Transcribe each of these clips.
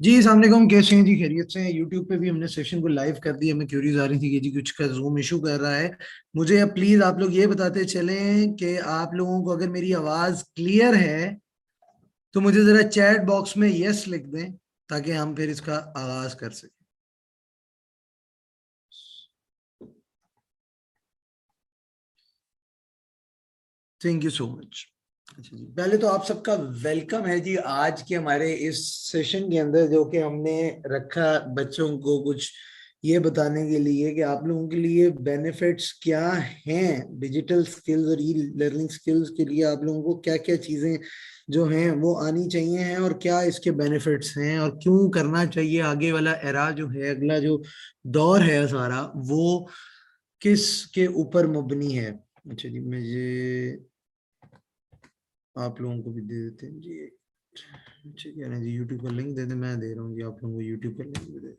जी सामने को हम कैसे हैं जी, खैरियत से हैं। यूट्यूब पे भी हमने सेशन को लाइव कर दिया। हमें क्यूरीज आ रही थी कि जी कुछ का जूम इशू कर रहा है। मुझे अब प्लीज आप लोग ये बताते चलें कि आप लोगों को अगर मेरी आवाज क्लियर है तो मुझे जरा चैट बॉक्स में यस लिख दें ताकि हम फिर इसका आगाज कर सकें। Thank you so much. अच्छा जी, पहले तो आप सबका वेलकम है जी आज के हमारे इस सेशन के अंदर, जो कि हमने रखा बच्चों को कुछ ये बताने के लिए कि आप लोगों के लिए बेनिफिट्स क्या हैं डिजिटल स्किल्स और ई लर्निंग स्किल्स के लिए। आप लोगों को क्या क्या चीजें जो हैं वो आनी चाहिए हैं और क्या इसके बेनिफिट्स हैं और क्यों करना चाहिए। आगे वाला एरा जो है, अगला जो दौर है सारा, वो किस के ऊपर मुबनी है। अच्छा जी, मुझे आप लोगों को भी दे देते हैं जी। ठीक है ना जी, यूट्यूब का लिंक दे दें। मैं दे रहा हूँ जी आप लोगों को यूट्यूब का लिंक भी दे।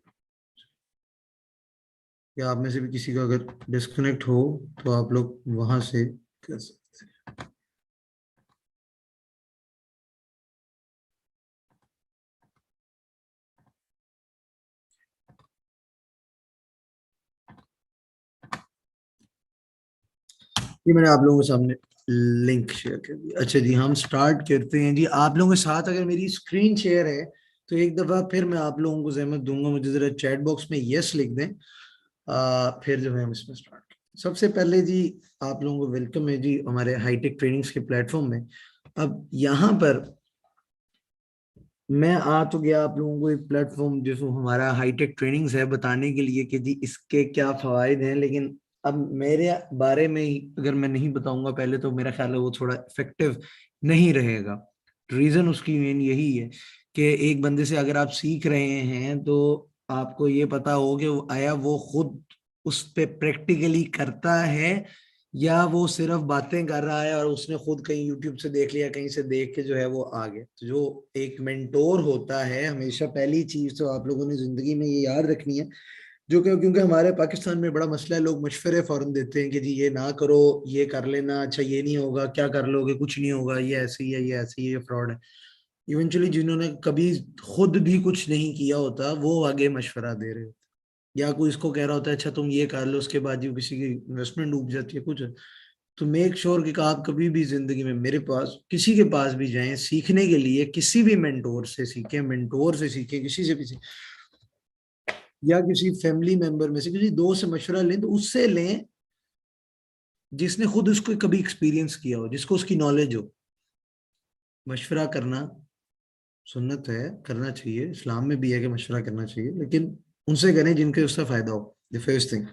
या आप में से भी किसी का अगर डिस्कनेक्ट हो तो आप लोग वहां से कर सकते हैं। ये मैंने आप लोगों के सामने लिंक शेयर कर दिया। अच्छा जी, हम स्टार्ट करते हैं जी। आप लोगों के साथ अगर मेरी स्क्रीन शेयर है तो एक दफा फिर मैं आप लोगों को जहमत दूंगा, मुझे जरा चैट बॉक्स में यस लिख दें। फिर जो है हम इसमें स्टार्ट। सबसे पहले जी, आप लोगों को वेलकम है जी हमारे हाईटेक ट्रेनिंग्स के प्लेटफॉर्म में। अब यहाँ पर मैं आ तो गया आप लोगों को एक प्लेटफॉर्म जो हमारा हाईटेक ट्रेनिंग्स है बताने के लिए कि जी इसके क्या फायदे हैं। लेकिन अब मेरे बारे में ही अगर मैं नहीं बताऊंगा पहले तो मेरा ख्याल है वो थोड़ा इफेक्टिव नहीं रहेगा। रीजन उसकी मेन यही है कि एक बंदे से अगर आप सीख रहे हैं तो आपको ये पता हो कि आया वो खुद उस पे प्रैक्टिकली करता है या वो सिर्फ बातें कर रहा है और उसने खुद कहीं यूट्यूब से देख लिया, कहीं से देख के जो है वो आ गया। तो जो एक मेंटोर होता है, हमेशा पहली चीज तो आप लोगों ने जिंदगी में ये याद रखनी है, जो कि क्योंकि हमारे पाकिस्तान में बड़ा मसला है, लोग मशवरे फौरन देते हैं कि जी ये ना करो, ये कर लेना, अच्छा ये नहीं होगा, क्या कर लोगे, कुछ नहीं होगा, ये ऐसी है, ये ऐसी है, ये फ्रॉड है। इवेंचुअली जिन्होंने कभी खुद भी कुछ नहीं किया होता वो आगे मशवरा दे रहे होते, या कोई इसको कह रहा होता है अच्छा तुम ये कर लो, उसके बाद जो किसी की इन्वेस्टमेंट डूब जाती है कुछ। तो मेक श्योर कि आप कभी भी जिंदगी में मेरे पास किसी के पास भी जाएं सीखने के लिए, किसी भी मेंटोर से सीखें, मेंटोर से सीखें, किसी से भी सीखें, या किसी फैमिली मेंबर में से किसी दोस्त से मशवरा लें तो उससे लें जिसने खुद उसको कभी एक्सपीरियंस किया हो, जिसको उसकी नॉलेज हो। मशवरा करना सुन्नत है, करना चाहिए, इस्लाम में भी है कि मशवरा करना चाहिए, लेकिन उनसे करें जिनके उससे फायदा हो। The first thing.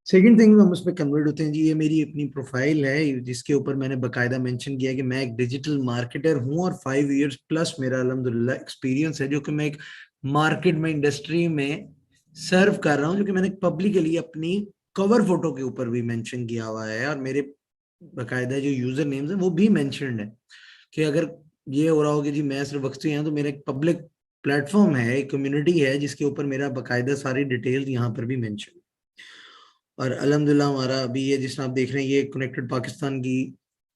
Second thing, हम उस पर कन्वर्ट होते हैं जी। ये मेरी अपनी प्रोफाइल है जिसके ऊपर मैंने बकायदा मेंशन किया कि मैं एक डिजिटल मार्केटर हूं और 5 इयर्स प्लस मेरा अल्हम्दुलिल्लाह एक्सपीरियंस है, जो कि मैं एक मार्केट में, इंडस्ट्री में सर्व कर रहा हूं, जो कि मैंने पब्लिकली अपनी कवर फोटो के ऊपर भी मेंशन किया हुआ है और मेरे बकायदा जो यूजर नेम्स हैं वो भी मेंशनड है। कि अगर ये हो रहा हो कि जी मैं सिर्फ वक्ती हैं, तो मेरा एक पब्लिक प्लेटफॉर्म है, एक कम्युनिटी है जिसके ऊपर मेरा बकायदा सारी डिटेल यहाँ पर भी मेंशन। और अल्हम्दुलिल्लाह हमारा अभी ये जिसमें आप देख रहे हैं ये कनेक्टेड पाकिस्तान की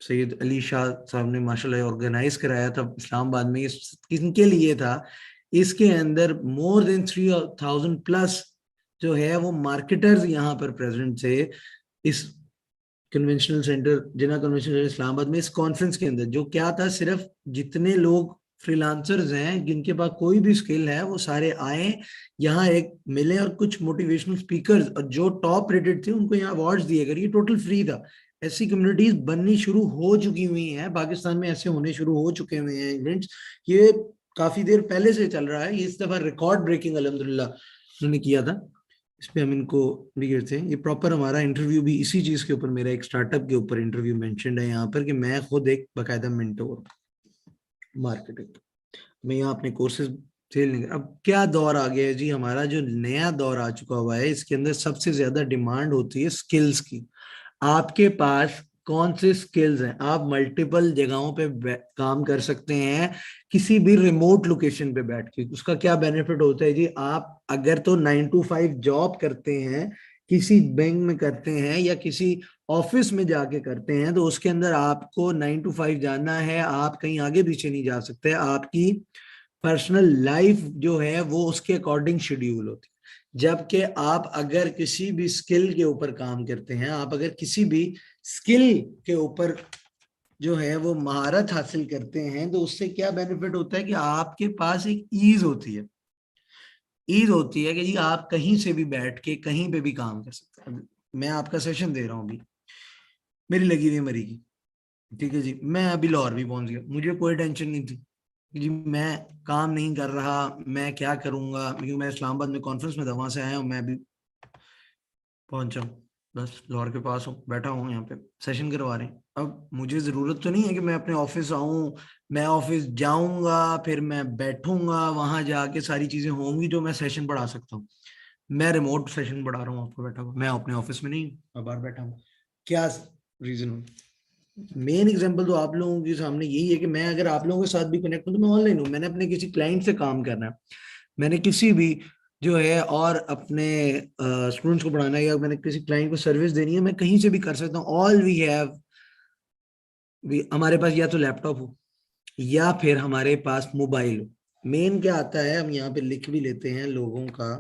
सैयद अली शाह साहब ने माशाल्लाह ऑर्गेनाइज कराया था इस्लामाबाद में। ये किनके लिए था? इसके अंदर मोर देन 3000 प्लस जो है वो मार्केटर्स यहाँ पर प्रेजेंट थे इस कन्वेंशनल सेंटर, जिना कन्वेंशनल सेंटर इस्लामाबाद में, इस कॉन्फ्रेंस के अंदर। जो क्या था, सिर्फ जितने लोग फ्रीलांसर्स हैं जिनके पास कोई भी स्किल है वो सारे आए यहाँ एक मिले, और कुछ मोटिवेशनल स्पीकर्स और जो टॉप रेटेड थे उनको यहाँ अवार्ड्स दिए गए। ये टोटल फ्री था। ऐसी कम्युनिटीज बननी शुरू हो चुकी हुई हैं पाकिस्तान में, ऐसे होने शुरू हो चुके हुए हैं इवेंट्स। ये काफी देर पहले से चल रहा है, ये इस दफा रिकॉर्ड ब्रेकिंग अल्हम्दुलिल्लाह उन्होंने किया था। इस पे हम इनको भी करते हैं। ये प्रॉपर हमारा इंटरव्यू भी इसी चीज के ऊपर, मेरा एक स्टार्टअप के ऊपर इंटरव्यू मेंशन्ड है यहाँ पर कि मैं खुद एक बाकायदा मेंटोर मार्केटिंग, मैं यहाँ अपने कोर्सेज सेल नहीं कर। अब क्या दौर आ गया है जी, हमारा जो नया दौर आ चुका हुआ है, इसके अंदर सबसे ज्यादा डिमांड होती है स्किल्स की। आपके पास कौन से स्किल्स हैं? आप मल्टीपल जगहों पे काम कर सकते हैं, किसी भी रिमोट लोकेशन पे बैठ के। उसका क्या बेनिफिट होता है जी? आप अगर तो 9 to 5 जॉब करते हैं, किसी बैंक में करते हैं या किसी ऑफिस में जाके करते हैं, तो उसके अंदर आपको 9 to 5 जाना है, आप कहीं आगे पीछे नहीं जा सकते। आपकी पर्सनल लाइफ जो है वो उसके अकॉर्डिंग शेड्यूल होती है। जबकि आप अगर किसी भी स्किल के ऊपर काम करते हैं, आप अगर किसी भी स्किल के ऊपर जो है वो महारत हासिल करते हैं, तो उससे क्या बेनिफिट होता है कि आपके पास एक ईज होती है। ईज होती है कि जी आप कहीं से भी बैठ के कहीं पे भी काम कर सकते हैं। मैं आपका सेशन दे रहा हूँ अभी, मेरी लगी हुई है मरी की, ठीक है जी, मैं अभी लाहौर भी पहुंच गया, मुझे कोई टेंशन नहीं थी कि जी मैं काम नहीं कर रहा, मैं क्या करूंगा, क्योंकि मैं इस्लामाबाद में कॉन्फ्रेंस में था, वहां से आया हूँ, मैं अभी पहुंचा हूँ, बस लाहौर के पास हूँ, बैठा हूँ यहाँ पे, सेशन करवा रहे हैं। अब मुझे जरूरत तो नहीं है कि मैं अपने ऑफिस आऊँ, मैं ऑफिस जाऊंगा, फिर मैं बैठूंगा, वहां जाके सारी चीजें होंगी जो मैं सेशन पढ़ा सकता हूँ। मैं रिमोट सेशन पढ़ा रहा हूँ आपको बैठा हुआ, मैं अपने ऑफिस में नहीं हूँ, मैं बाहर बैठा हूँ। क्या रीजन हो? मेन एग्जांपल तो आप लोगों के सामने यही है कि मैं अगर आप लोगों के साथ भी कनेक्ट हूं तो मैं ऑनलाइन हूँ, मैंने अपने किसी क्लाइंट से काम करना है, मैंने किसी भी जो है और अपने स्टूडेंट्स को पढ़ाना है, या मैंने किसी क्लाइंट को सर्विस देनी है, मैं कहीं से भी कर सकता हूँ। ऑल वी हैव, हमारे पास या तो लैपटॉप हो या फिर हमारे पास मोबाइल हो। मेन क्या आता है, हम यहाँ पे लिख भी लेते हैं लोगों का,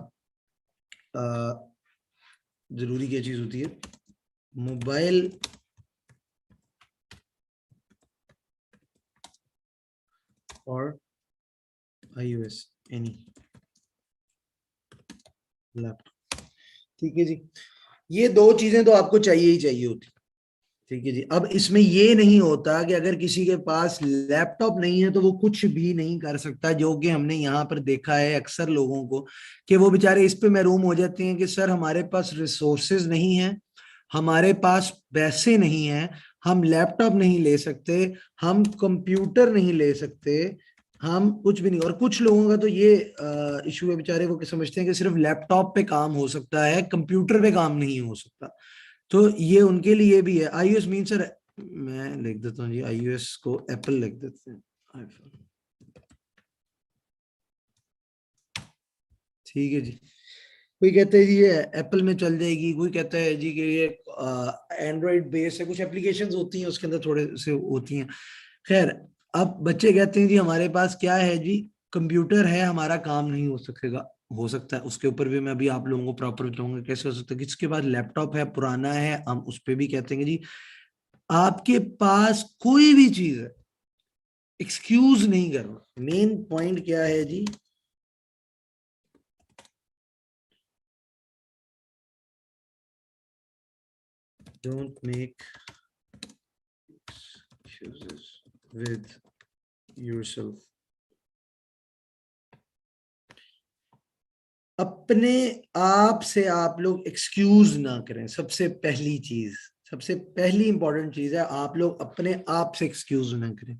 जरूरी क्या चीज होती है, मोबाइल और iOS, एनी लैपटॉप, ठीक है जी। ये दो चीजें तो आपको चाहिए ही चाहिए होती, ठीक है जी। अब इसमें ये नहीं होता कि अगर किसी के पास लैपटॉप नहीं है तो वो कुछ भी नहीं कर सकता, जो कि हमने यहाँ पर देखा है अक्सर लोगों को कि वो बेचारे इस पे महरूम हो जाते हैं कि सर हमारे पास रिसोर्सेज नहीं है, हमारे पास पैसे नहीं है, हम लैपटॉप नहीं ले सकते, हम कंप्यूटर नहीं ले सकते, हम कुछ भी नहीं। और कुछ लोगों का तो ये इशू है, बेचारे वो समझते हैं कि सिर्फ लैपटॉप पे काम हो सकता है, कंप्यूटर पे काम नहीं हो सकता। तो ये उनके लिए भी है। iOS मीन सर, मैं लिख देता हूँ जी, iOS को एप्पल लिख देते हैं, आईफोन, ठीक है जी। कोई कहते हैं जी ये एप्पल में चल जाएगी, कोई कहता है जी कि ये एंड्रॉइड बेस है, कुछ एप्लीकेशंस होती हैं उसके अंदर थोड़े से होती हैं। खैर, अब बच्चे कहते हैं जी हमारे पास क्या है जी, कंप्यूटर है, हमारा काम नहीं हो सकेगा। हो सकता है, उसके ऊपर भी मैं अभी आप लोगों को प्रॉपर बताऊंगा कैसे हो सकता है। किसके पास लैपटॉप है, पुराना है, हम उस पर भी कहते हैं जी आपके पास कोई भी चीज है, एक्सक्यूज नहीं करना। मेन पॉइंट क्या है जी, don't make excuses with yourself। अपने आप से आप लोग एक्सक्यूज ना करें, सबसे पहली चीज, सबसे पहली इंपॉर्टेंट चीज है, आप लोग अपने आप से एक्सक्यूज ना करें।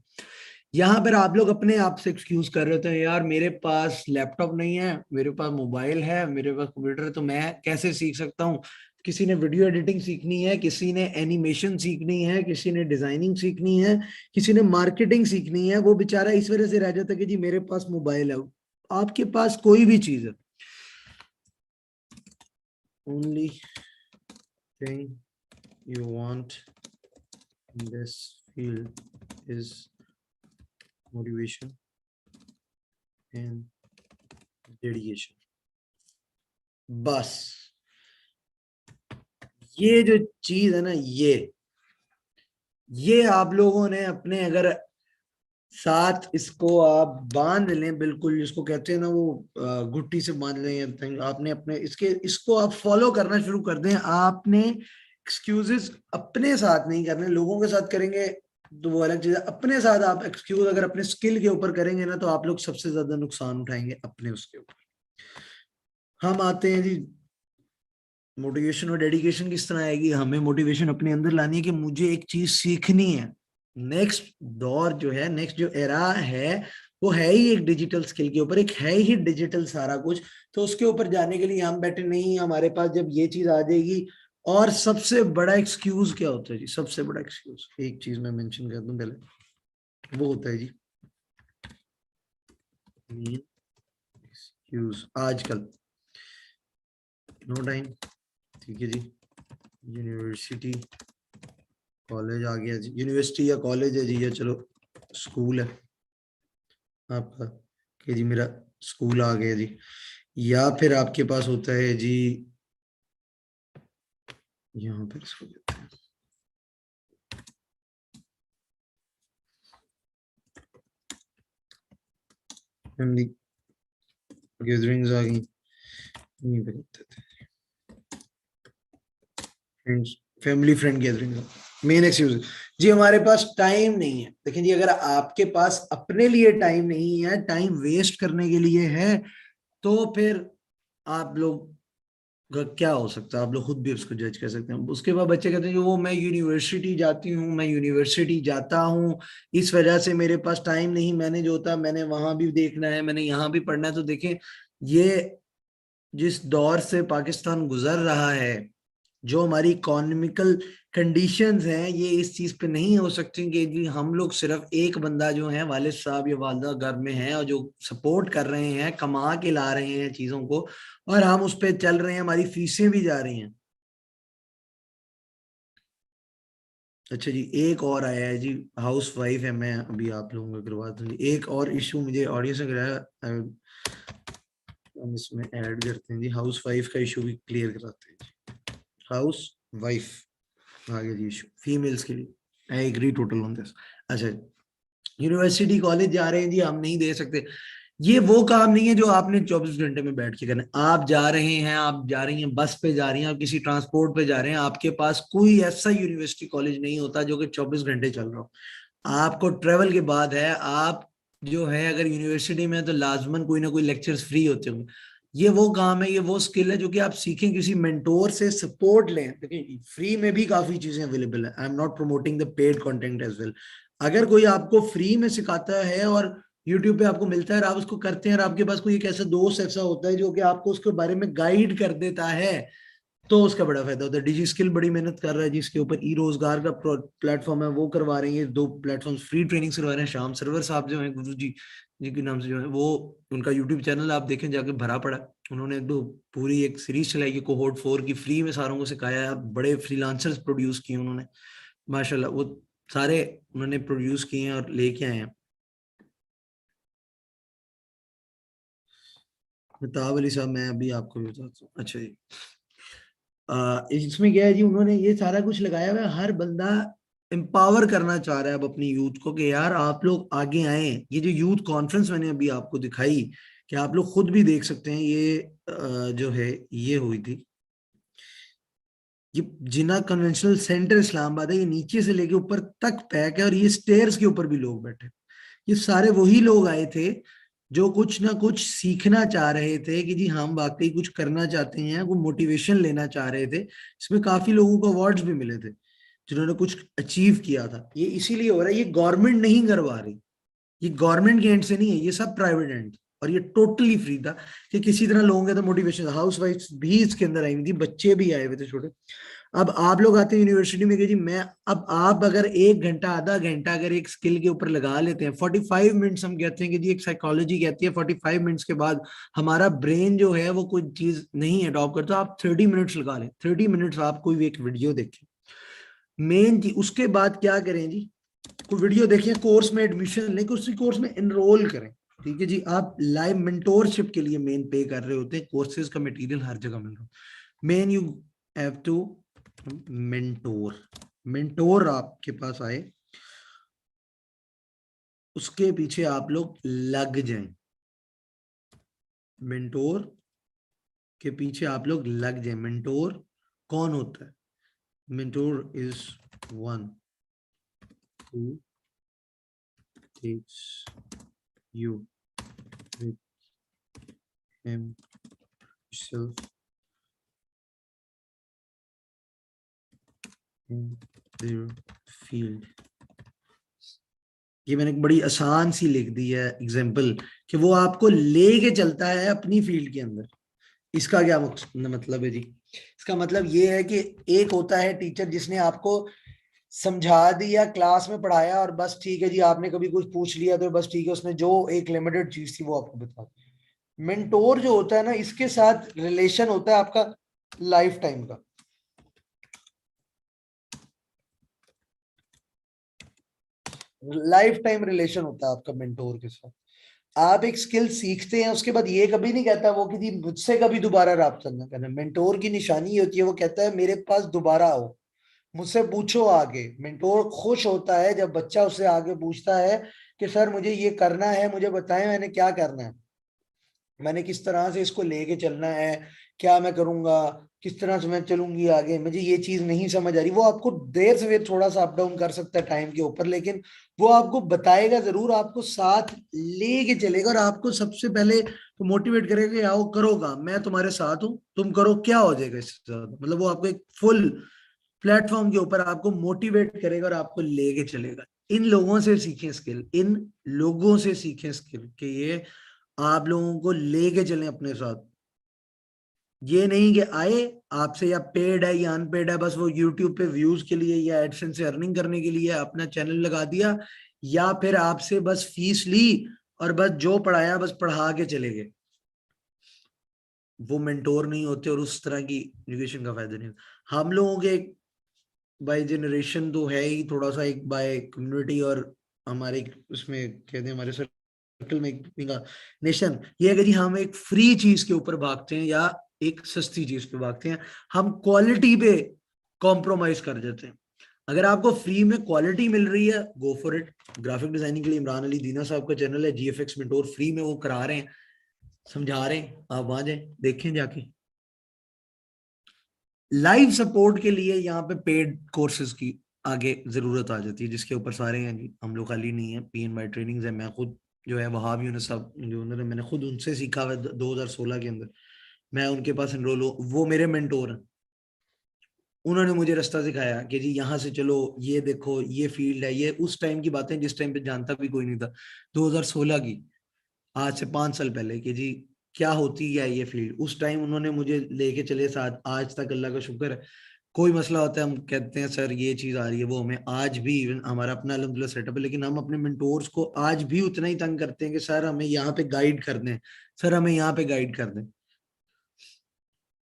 यहाँ पर आप लोग अपने आप से एक्सक्यूज कर रहे थे, यार मेरे पास लैपटॉप नहीं है, मेरे पास मोबाइल है, मेरे पास कंप्यूटर है, तो मैं कैसे सीख सकता हूँ। किसी ने वीडियो एडिटिंग सीखनी है, किसी ने एनिमेशन सीखनी है, किसी ने डिजाइनिंग सीखनी है, किसी ने मार्केटिंग सीखनी है, वो बेचारा इस वजह से रह जाता है कि जी मेरे पास मोबाइल है। आपके पास कोई भी चीज है, only thing you want in this field is motivation and dedication। बस ये जो चीज है ना, ये आप लोगों ने अपने अगर साथ इसको आप बांध लें, बिल्कुल जिसको कहते हैं ना वो गुट्टी से बांध लें, या आपने अपने इसके इसको आप फॉलो करना शुरू कर दें। आपने एक्सक्यूजेस अपने साथ नहीं करने, लोगों के साथ करेंगे तो वो अलग चीज है। अपने साथ आप एक्सक्यूज अगर अपने स्किल के ऊपर करेंगे ना, तो आप लोग सबसे ज्यादा नुकसान उठाएंगे अपने उसके ऊपर। हम आते हैं जी, मोटिवेशन और डेडिकेशन किस तरह आएगी। हमें मोटिवेशन अपने अंदर लानी है कि मुझे एक चीज सीखनी है। नेक्स्ट दौर जो है, नेक्स्ट जो एरा है, वो है ही एक डिजिटल स्किल के ऊपर, एक है ही डिजिटल सारा कुछ। तो उसके ऊपर जाने के लिए हम बैठे नहीं, हमारे पास जब ये चीज आ जाएगी। और सबसे बड़ा एक्सक्यूज क्या होता है जी, सबसे बड़ा एक्सक्यूज एक चीज मैं मेंशन कर दूं पहले, वो होता है जी एक्सक्यूज आजकल, नो टाइम, ठीक है जी, यूनिवर्सिटी कॉलेज आ गया जी, यूनिवर्सिटी या कॉलेज है जी, या चलो स्कूल है आपका, कि जी मेरा स्कूल आ गया जी, या फिर आपके पास होता है जी, यहाँ पर इसको देते हैं फैमिली गैदरिंग्स आ गई, यहीं पे देते थे friends, family friend gathering, main excuse जी हमारे पास टाइम नहीं है। देखिए जी, अगर आपके पास अपने लिए टाइम नहीं है, टाइम वेस्ट करने के लिए है, तो फिर आप लोग का क्या हो सकता है, आप लोग खुद भी उसको जज कर सकते हैं। उसके बाद बच्चे कहते हैं कि वो मैं यूनिवर्सिटी जाती हूँ, मैं यूनिवर्सिटी जाता हूँ, इस वजह से मेरे पास टाइम नहीं, मैंने जो होता मैंने वहां भी देखना है, मैंने यहाँ भी पढ़ना है। तो देखें, ये जिस दौर से पाकिस्तान गुजर रहा है, जो हमारी इकोनॉमिकल कंडीशंस हैं, ये इस चीज पे नहीं हो सकती कि जी हम लोग सिर्फ एक बंदा जो है वालिद साहब या वालदा घर में है और जो सपोर्ट कर रहे हैं, कमा के ला रहे हैं चीजों को, और हम उस पे चल रहे हैं, हमारी फीसें भी जा रही हैं। अच्छा जी, एक और आया है जी, हाउस वाइफ है, मैं अभी आप लोगों को करवा दूँ जी। एक और इशू मुझे ऑडियंस ने कराया, हम इसमें ऐड करते हैं जी, हाउस वाइफ का इशू भी क्लियर कराते हैं जी। हाउस वाइफ आ गया जी इशू फीमेल्स के लिए, I agree total on this. अच्छा, यूनिवर्सिटी कॉलेज जा रहे हैं जी, हम नहीं दे सकते। ये वो काम नहीं है जो आपने 24 घंटे में बैठ के करना है। आप जा रहे हैं, आप जा रही हैं, बस पे जा रही हैं, आप किसी ट्रांसपोर्ट पे जा रहे हैं, आपके पास कोई ऐसा यूनिवर्सिटी कॉलेज नहीं होता जो कि 24 घंटे चल रहा हो। आपको ट्रेवल के बाद है, आप जो है अगर यूनिवर्सिटी में है तो लाजमन कोई ना कोई लेक्चर्स फ्री होते होंगे। ये वो काम है, ये वो स्किल है जो कि आप सीखें, किसी मेंटोर से सपोर्ट लें। देखिए, फ्री में भी काफी चीजें अवेलेबल है, I am not promoting the paid content as well. अगर कोई आपको फ्री में सिखाता है और यूट्यूब पे आपको मिलता है और आप उसको करते हैं, और आपके पास कोई एक ऐसा दोस्त ऐसा होता है जो कि आपको उसके बारे में गाइड कर देता है, तो उसका बड़ा फायदा होता है। डिजी स्किल बड़ी मेहनत कर रहा है जिसके ऊपर ई रोजगार का प्लेटफॉर्म है, वो करवा रही है, 2 प्लेटफॉर्म फ्री ट्रेनिंग करवा रहे हैं। शाम सरवर साहब जो है, गुरु जी जी के नाम से जो है, वो उनका यूट्यूब चैनल आप देखें जाके, भरा पड़ा है। उन्होंने पूरी एक सीरीज चलाई है कोहोर्ट 4 की, फ्री में सारों को सिखाया है, बड़े फ्रीलांसर्स प्रोड्यूस किए उन्होंने, माशाल्लाह। वो सारे उन्होंने प्रोड्यूस किए हैं और लेके आए हैं। मिताब अली साहब, मैं अभी आपको भी बताता हूँ। अच्छा जी, इसमें क्या है जी, उन्होंने ये सारा कुछ लगाया हुआ है, हर बंदा एम्पावर करना चाह रहा है अब अपनी यूथ को कि यार आप लोग आगे आए। ये जो यूथ कॉन्फ्रेंस मैंने अभी आपको दिखाई, कि आप लोग खुद भी देख सकते हैं, ये जो है ये हुई थी, ये जिना कन्वेंशनल सेंटर इस्लामाबाद है, ये नीचे से लेके ऊपर तक पैक है, और ये स्टेयर्स के ऊपर भी लोग बैठे। ये सारे वही लोग आए थे जो कुछ ना कुछ सीखना चाह रहे थे कि जी हम वाकई कुछ करना चाहते हैं, वो मोटिवेशन लेना चाह रहे थे। इसमें काफी लोगों को अवार्ड्स भी मिले थे जिन्होंने कुछ अचीव किया था। ये इसीलिए हो रहा है, ये गवर्नमेंट नहीं करवा रही, ये गवर्नमेंट के एंड से नहीं है, ये सब प्राइवेट एंड, और ये टोटली फ्री था कि किसी तरह लोगों के तो मोटिवेशन, हाउस वाइफ भी इसके अंदर आई हुई थी, बच्चे भी आए हुए थे छोटे। अब आप लोग आते हैं यूनिवर्सिटी में कि जी मैं, अब आप अगर 1 घंटा आधा घंटा अगर एक स्किल के ऊपर लगा लेते हैं, 45 मिनट्स हम कहते हैं कि जी, एक साइकोलॉजी कहती है 45 मिनट्स के बाद हमारा ब्रेन जो है वो कोई चीज नहीं अडॉप्ट करता। आप 30 मिनट्स लगा लें, 30 मिनट्स आप कोई भी एक वीडियो देखें, मेन जी उसके बाद क्या करें जी, कोई वीडियो देखें, कोर्स में एडमिशन लें, उसी कोर्स में एनरोल करें। ठीक है जी, आप लाइव मेंटोरशिप के लिए मेन पे कर रहे होते हैं, कोर्सेज का मटेरियल हर जगह मिल रहा है। Main you have to mentor, mentor आपके पास आए, उसके पीछे आप लोग लग जाएं, मेंटोर के पीछे आप लोग लग जाएं। मेंटोर कौन होता है? Mentor is one who takes you with himself in their field। ये मैंने एक बड़ी आसान सी लिख दी है एग्जाम्पल, कि वो आपको लेके चलता है अपनी फील्ड के अंदर। इसका क्या मतलब है जी? इसका मतलब ये है कि एक होता है टीचर जिसने आपको समझा दिया, क्लास में पढ़ाया, और बस ठीक है जी, आपने कभी कुछ पूछ लिया तो बस ठीक है, उसने जो एक लिमिटेड चीज थी वो आपको बता दी। मेंटोर जो होता है ना, इसके साथ रिलेशन होता है आपका लाइफ टाइम का। लाइफ टाइम रिलेशन होता है आपका मेंटोर के साथ। आप एक स्किल सीखते हैं, उसके बाद ये कभी नहीं कहता वो कि जी मुझसे कभी दोबारा राब्ता ना करना। मेंटोर की निशानी ये होती है, वो कहता है मेरे पास दोबारा आओ, मुझसे पूछो आगे। मेंटोर खुश होता है जब बच्चा उससे आगे पूछता है कि सर मुझे ये करना है, मुझे बताएं मैंने क्या करना है, मैंने किस तरह से इसको लेके चलना है, क्या मैं करूंगा, किस तरह से मैं चलूंगी आगे, मुझे ये चीज नहीं समझ आ रही। वो आपको देर से देर थोड़ा सा अप डाउन कर सकता है टाइम के ऊपर, लेकिन वो आपको बताएगा जरूर, आपको साथ लेके चलेगा और आपको सबसे पहले तो मोटिवेट करेगा कि आओ करोगा, मैं तुम्हारे साथ हूँ, तुम करो, क्या हो जाएगा इससे ज्यादा। मतलब वो आपको एक फुल प्लेटफॉर्म के ऊपर आपको मोटिवेट करेगा और आपको लेके चलेगा। इन लोगों से सीखें स्किल, इन लोगों से सीखें स्किल कि ये आप लोगों को लेके चलें अपने साथ। ये नहीं कि आए आपसे, या पेड है या अनपेड है, बस वो यूट्यूब पे व्यूज के लिए या एडसेंस से अर्निंग करने के लिए अपना चैनल लगा दिया, या फिर आपसे बस फीस ली और बस जो पढ़ाया बस पढ़ा के चले गए। वो मेंटोर नहीं होते और उस तरह की एजुकेशन का फायदा नहीं होता। हम लोगों के बाय जनरेशन तो है ही थोड़ा सा, एक बाय कम्युनिटी और हमारे उसमें कहते हैं हमारे सर्कल में एक नेशन, ये है कि जी हम एक फ्री चीज के ऊपर भागते हैं या एक सस्ती चीज पे भागते हैं, हम क्वालिटी पे कॉम्प्रोमाइज कर देते हैं। अगर आपको फ्री में क्वालिटी मिल रही है, go for it. Graphic designing के लिए इमरान अली दीना साहब का चैनल है, जीएफएक्स मेंटोर, फ्री में वो करा रहे हैं, समझा रहे हैं, आप वहां जाए देखें जाके। लाइव सपोर्ट के लिए यहाँ पे पेड कोर्सेज की आगे जरूरत आ जाती है, जिसके ऊपर सारे हैं जी, हम लोग खाली नहीं है, PNY ट्रेनिंग्स है। मैं खुद जो है वहाब यूनुस साहब जो उन्होंने, मैंने खुद उनसे सीखा हुआ 2016 के अंदर, मैं उनके पास एनरोल हूँ, वो मेरे मेंटोर हैं। उन्होंने मुझे रास्ता सिखाया कि जी यहाँ से चलो, ये देखो ये फील्ड है, ये उस टाइम की बातें जिस टाइम पे जानता भी कोई नहीं था, 2016 की, आज से 5 साल पहले, कि जी क्या होती है ये फील्ड। उस टाइम उन्होंने मुझे लेके चले साथ, आज तक अल्लाह का शुक्र है, कोई मसला होता है हम कहते हैं सर ये चीज आ रही है, वो हमें आज भी, इवन हमारा अपना अल्हम्दुलिल्लाह सेटअप है, लेकिन हम अपने मेंटोर्स को आज भी उतना ही तंग करते हैं कि सर हमें यहाँ पे गाइड कर दें, सर हमें यहाँ पे गाइड कर दें।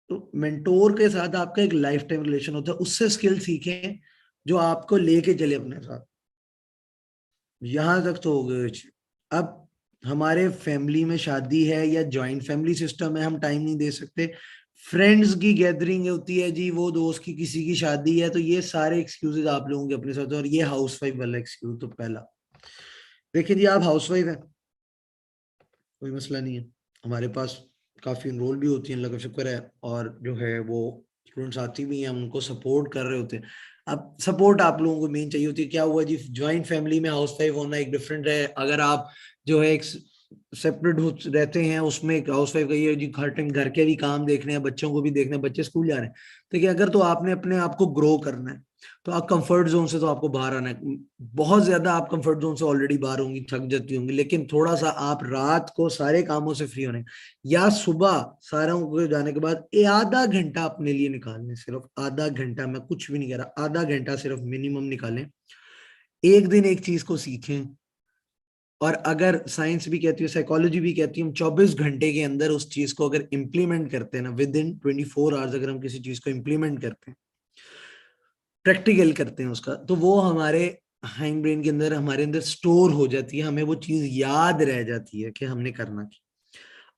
तो मेंटोर के साथ आपका एक लाइफ टाइम रिलेशन होता है, उससे स्किल सीखें जो आपको लेके चले अपने साथ। यहां तक तो हो गए। अब हमारे फैमिली में शादी है या जॉइंट फैमिली सिस्टम है, हम टाइम नहीं दे सकते, फ्रेंड्स की गैदरिंग होती है जी, वो दोस्त की किसी की शादी है, तो ये सारे एक्सक्यूजेज आप लोगों के अपने साथ हैं। और ये हाउस वाइफ वाला एक्सक्यूज, तो पहला देखिए जी, आप हाउस वाइफ है, कोई मसला नहीं है, हमारे पास काफी इनरोल भी होती है, अल्लाह का शुक्र है, और जो है वो स्टूडेंट्स आती भी हैं, हम उनको सपोर्ट कर रहे होते हैं। अब सपोर्ट आप लोगों को मेन चाहिए होती है, क्या हुआ जी, ज्वाइंट फैमिली में हाउस वाइफ होना एक डिफरेंट है, अगर आप जो है एक सेपरेट रहते हैं, उसमें एक हाउस वाइफ का ये जी हर टाइम घर के भी काम देखने हैं, बच्चों को भी देखना है, बच्चे स्कूल जा रहे हैं, देखिए अगर तो आपने अपने आप को ग्रो करना है, तो आप कंफर्ट जोन से तो आपको बाहर आना है। बहुत ज्यादा आप कंफर्ट जोन से ऑलरेडी बाहर होंगी, थक जाती होंगी, लेकिन थोड़ा सा आप रात को सारे कामों से फ्री होने या सुबह सारा को जाने के बाद आधा घंटा अपने लिए निकालने, सिर्फ आधा घंटा, मैं कुछ भी नहीं कह रहा, आधा घंटा सिर्फ मिनिमम निकालें, एक दिन एक चीज को सीखें। और अगर साइंस भी कहती है, साइकोलॉजी भी कहती है, हम 24 घंटे के अंदर उस चीज को अगर इम्प्लीमेंट करते हैं ना, विद इन 24 आवर्स अगर हम किसी चीज को इम्प्लीमेंट करते हैं, प्रैक्टिकल करते हैं उसका, तो वो हमारे हाइंड ब्रेन के अंदर, हमारे अंदर स्टोर हो जाती है, हमें वो चीज याद रह जाती है कि हमने करना क्या।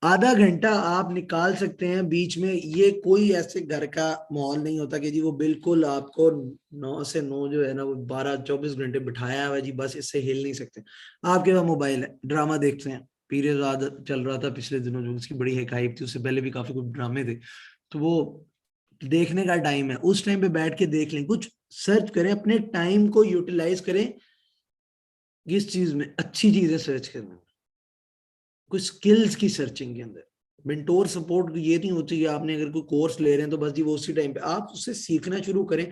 आधा घंटा आप निकाल सकते हैं बीच में, ये कोई ऐसे घर का माहौल नहीं होता कि जी वो बिल्कुल आपको 9 से 9 जो है ना, वो 12-24 घंटे बिठाया हुआ है जी, बस इससे हिल नहीं सकते। आपके पास मोबाइल है, ड्रामा देखते हैं, पीरियड चल रहा था पिछले दिनों जो उसकी बड़ी हाइप थी, उससे पहले भी काफी कुछ ड्रामे थे, तो वो देखने का टाइम है, उस टाइम पे बैठ के देख लें, कुछ सर्च करें, अपने टाइम को यूटिलाइज करें, किस चीज में अच्छी चीजें सर्च करना, कुछ स्किल्स की सर्चिंग के अंदर। मेंटोर सपोर्ट ये नहीं होती कि आपने अगर कोई कोर्स ले रहे हैं तो बस जी वो उसी टाइम पे, आप उससे सीखना शुरू करें।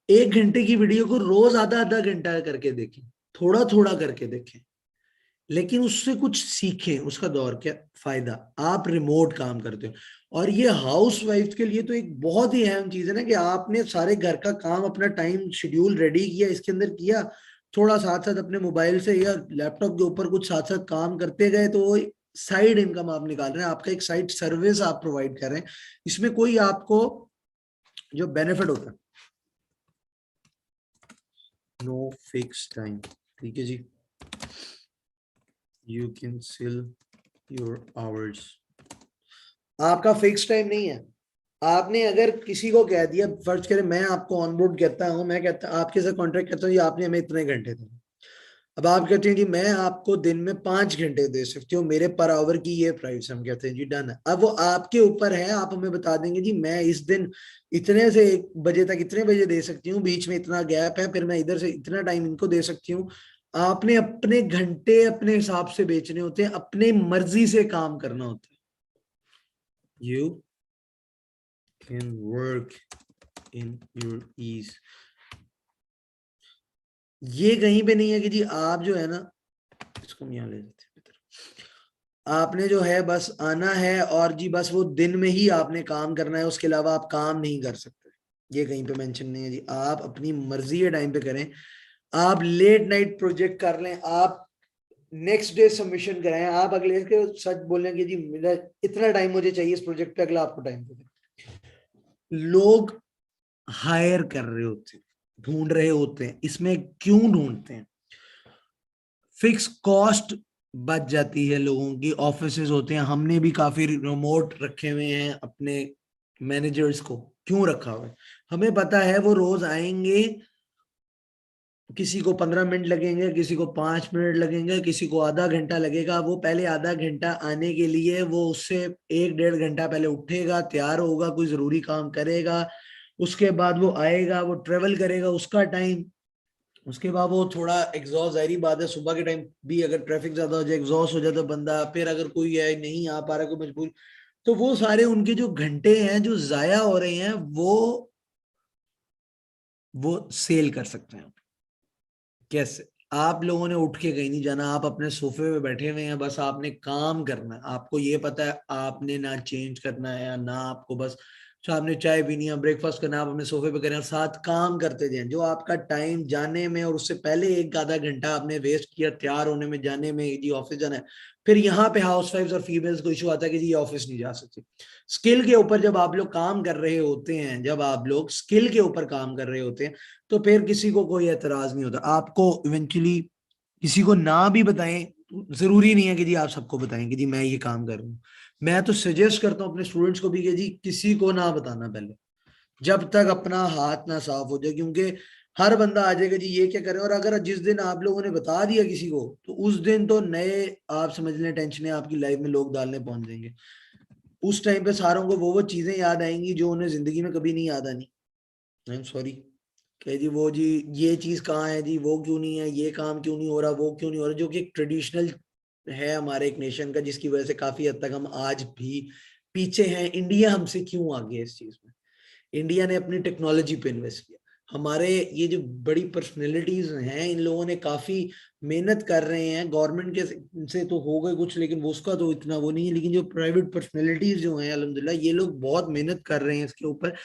1 घंटे की वीडियो को रोज आधा आधा घंटा करके देखें, थोड़ा थोड़ा करके देखें, लेकिन उससे कुछ सीखें, उसका दौर क्या फायदा। आप रिमोट काम करते हो, और ये हाउस वाइफ के लिए तो एक बहुत ही अहम चीज है ना, कि आपने सारे घर का काम, अपना टाइम शेड्यूल रेडी किया, इसके अंदर किया, थोड़ा साथ साथ अपने मोबाइल से या लैपटॉप के ऊपर कुछ साथ साथ काम करते गए, तो वो साइड इनकम आप निकाल रहे हैं, आपका एक साइड सर्विस आप प्रोवाइड कर रहे हैं, इसमें कोई आपको जो बेनिफिट होता है। नो फिक्स टाइम, ठीक है जी, you can sell your hours, आपका फिक्स टाइम नहीं है। आपने अगर किसी को कह दिया, फर्ज करें मैं आपको ऑनबोर्ड कहता हूं, मैं कहता आपके साथ कॉन्ट्रैक्ट करता हूँ, ये आपने हमें इतने घंटे देने, अब आप कहते हैं जी मैं आपको दिन में 5 घंटे दे सकती हूँ, मेरे पर आवर की ये प्राइस, हम कहते हैं जी डन है। अब वो आपके ऊपर है, आप हमें बता देंगे जी मैं इस दिन इतने से 1 बजे तक इतने बजे दे सकती हूँ, बीच में इतना गैप है, फिर मैं इधर से इतना टाइम इनको दे सकती हूँ। आपने अपने घंटे अपने हिसाब से बेचने होते हैं, अपने मर्जी से काम करना होता है। You can work in your ease. ये कहीं पे नहीं है कि जी आप जो है ना, इसको हम यहाँ ले जाते हैं, आपने जो है बस आना है और जी बस वो दिन में ही आपने काम करना है, उसके अलावा आप काम नहीं कर सकते। ये कहीं पे मेंशन नहीं है जी, आप अपनी मर्जी के टाइम पे करें। आप लेट नाइट प्रोजेक्ट कर लें, आप नेक्स्ट डे सबमिशन कराएं, आप अगले के सच बोलेंगे जी मेरा इतना टाइम मुझे चाहिए इस प्रोजेक्ट पे, अगला आपको टाइम दे। लोग हायर कर रहे होते हैं, ढूंढ रहे होते हैं, इसमें क्यों ढूंढते हैं? फिक्स कॉस्ट बच जाती है लोगों की, ऑफिसेज होते हैं, हमने भी काफी रिमोट रखे हुए हैं अपने मैनेजर्स को। क्यों रखा हुआ है? हमें पता है वो रोज आएंगे, किसी को 15 मिनट लगेंगे, किसी को 5 मिनट लगेंगे, किसी को आधा घंटा लगेगा। वो पहले आधा घंटा आने के लिए वो उससे 1-1.5 घंटा पहले उठेगा, तैयार होगा, कोई जरूरी काम करेगा, उसके बाद वो आएगा, वो ट्रेवल करेगा, उसका टाइम, उसके बाद वो थोड़ा एग्जॉस्ट, जाहिर बात है सुबह के टाइम भी अगर ट्रैफिक ज्यादा हो जाए एग्जॉस्ट हो जाता है बंदा, फिर अगर कोई है नहीं आ पा रहा, कोई मजबूर, तो वो सारे उनके जो घंटे हैं जो जाया हो रहे हैं वो सेल कर सकते हैं। कैसे? आप लोगों ने उठ के कहीं नहीं जाना, आप अपने सोफे पे बैठे हुए हैं, बस आपने काम करना है। आपको ये पता है आपने ना चेंज करना है, ना आपको बस जो आपने चाय पीनी है, ब्रेकफास्ट करना है, आप अपने सोफे पे करें और साथ काम करते जाएं। जो आपका टाइम जाने में और उससे पहले 1 आधा घंटा आपने वेस्ट किया तैयार होने में, जाने में, जी ऑफिस जाना है, फिर यहाँ पे हाउस वाइफ्स और फीमेल्स को इशू आता है कि जी ऑफिस नहीं जा सकती। स्किल के ऊपर जब आप लोग काम कर रहे होते हैं, जब आप लोग स्किल के ऊपर काम कर रहे होते हैं, तो फिर किसी को कोई एतराज नहीं होता। आपको इवेंचुअली किसी को ना भी बताएं, जरूरी नहीं है कि जी आप सबको बताएं कि जी मैं ये काम कर रहा हूँ। मैं तो सजेस्ट करता हूँ अपने स्टूडेंट्स को भी कि जी किसी को ना बताना पहले, जब तक अपना हाथ ना साफ हो जाए, क्योंकि हर बंदा आ जाएगा जी ये क्या करे। और अगर जिस दिन आप लोगों ने बता दिया किसी को, तो उस दिन तो नए, आप समझ लें, टेंशन आपकी लाइफ में लोग डालने पहुंच जाएंगे। उस टाइम पे सारों को वो चीजें याद आएंगी जो उन्हें जिंदगी में कभी नहीं याद आनी। आई एम सॉरी कि जी वो जी ये चीज कहाँ है जी, वो क्यों नहीं है, ये काम क्यों नहीं हो रहा, वो क्यों नहीं हो रहा, जो कि एक ट्रेडिशनल है हमारे एक नेशन का, जिसकी वजह से काफी हद तक हम आज भी पीछे हैं। इंडिया हमसे क्यों आगे है इस चीज में? इंडिया ने अपनी टेक्नोलॉजी पे इन्वेस्ट किया। हमारे ये जो बड़ी पर्सनैलिटीज हैं, इन लोगों ने काफी मेहनत कर रहे हैं। गवर्नमेंट के से तो हो गए कुछ, लेकिन वो उसका तो इतना वो नहीं है। लेकिन जो प्राइवेट पर्सनैलिटीज जो हैं अल्हम्दुलिल्लाह, ये लोग बहुत मेहनत कर रहे हैं इसके ऊपर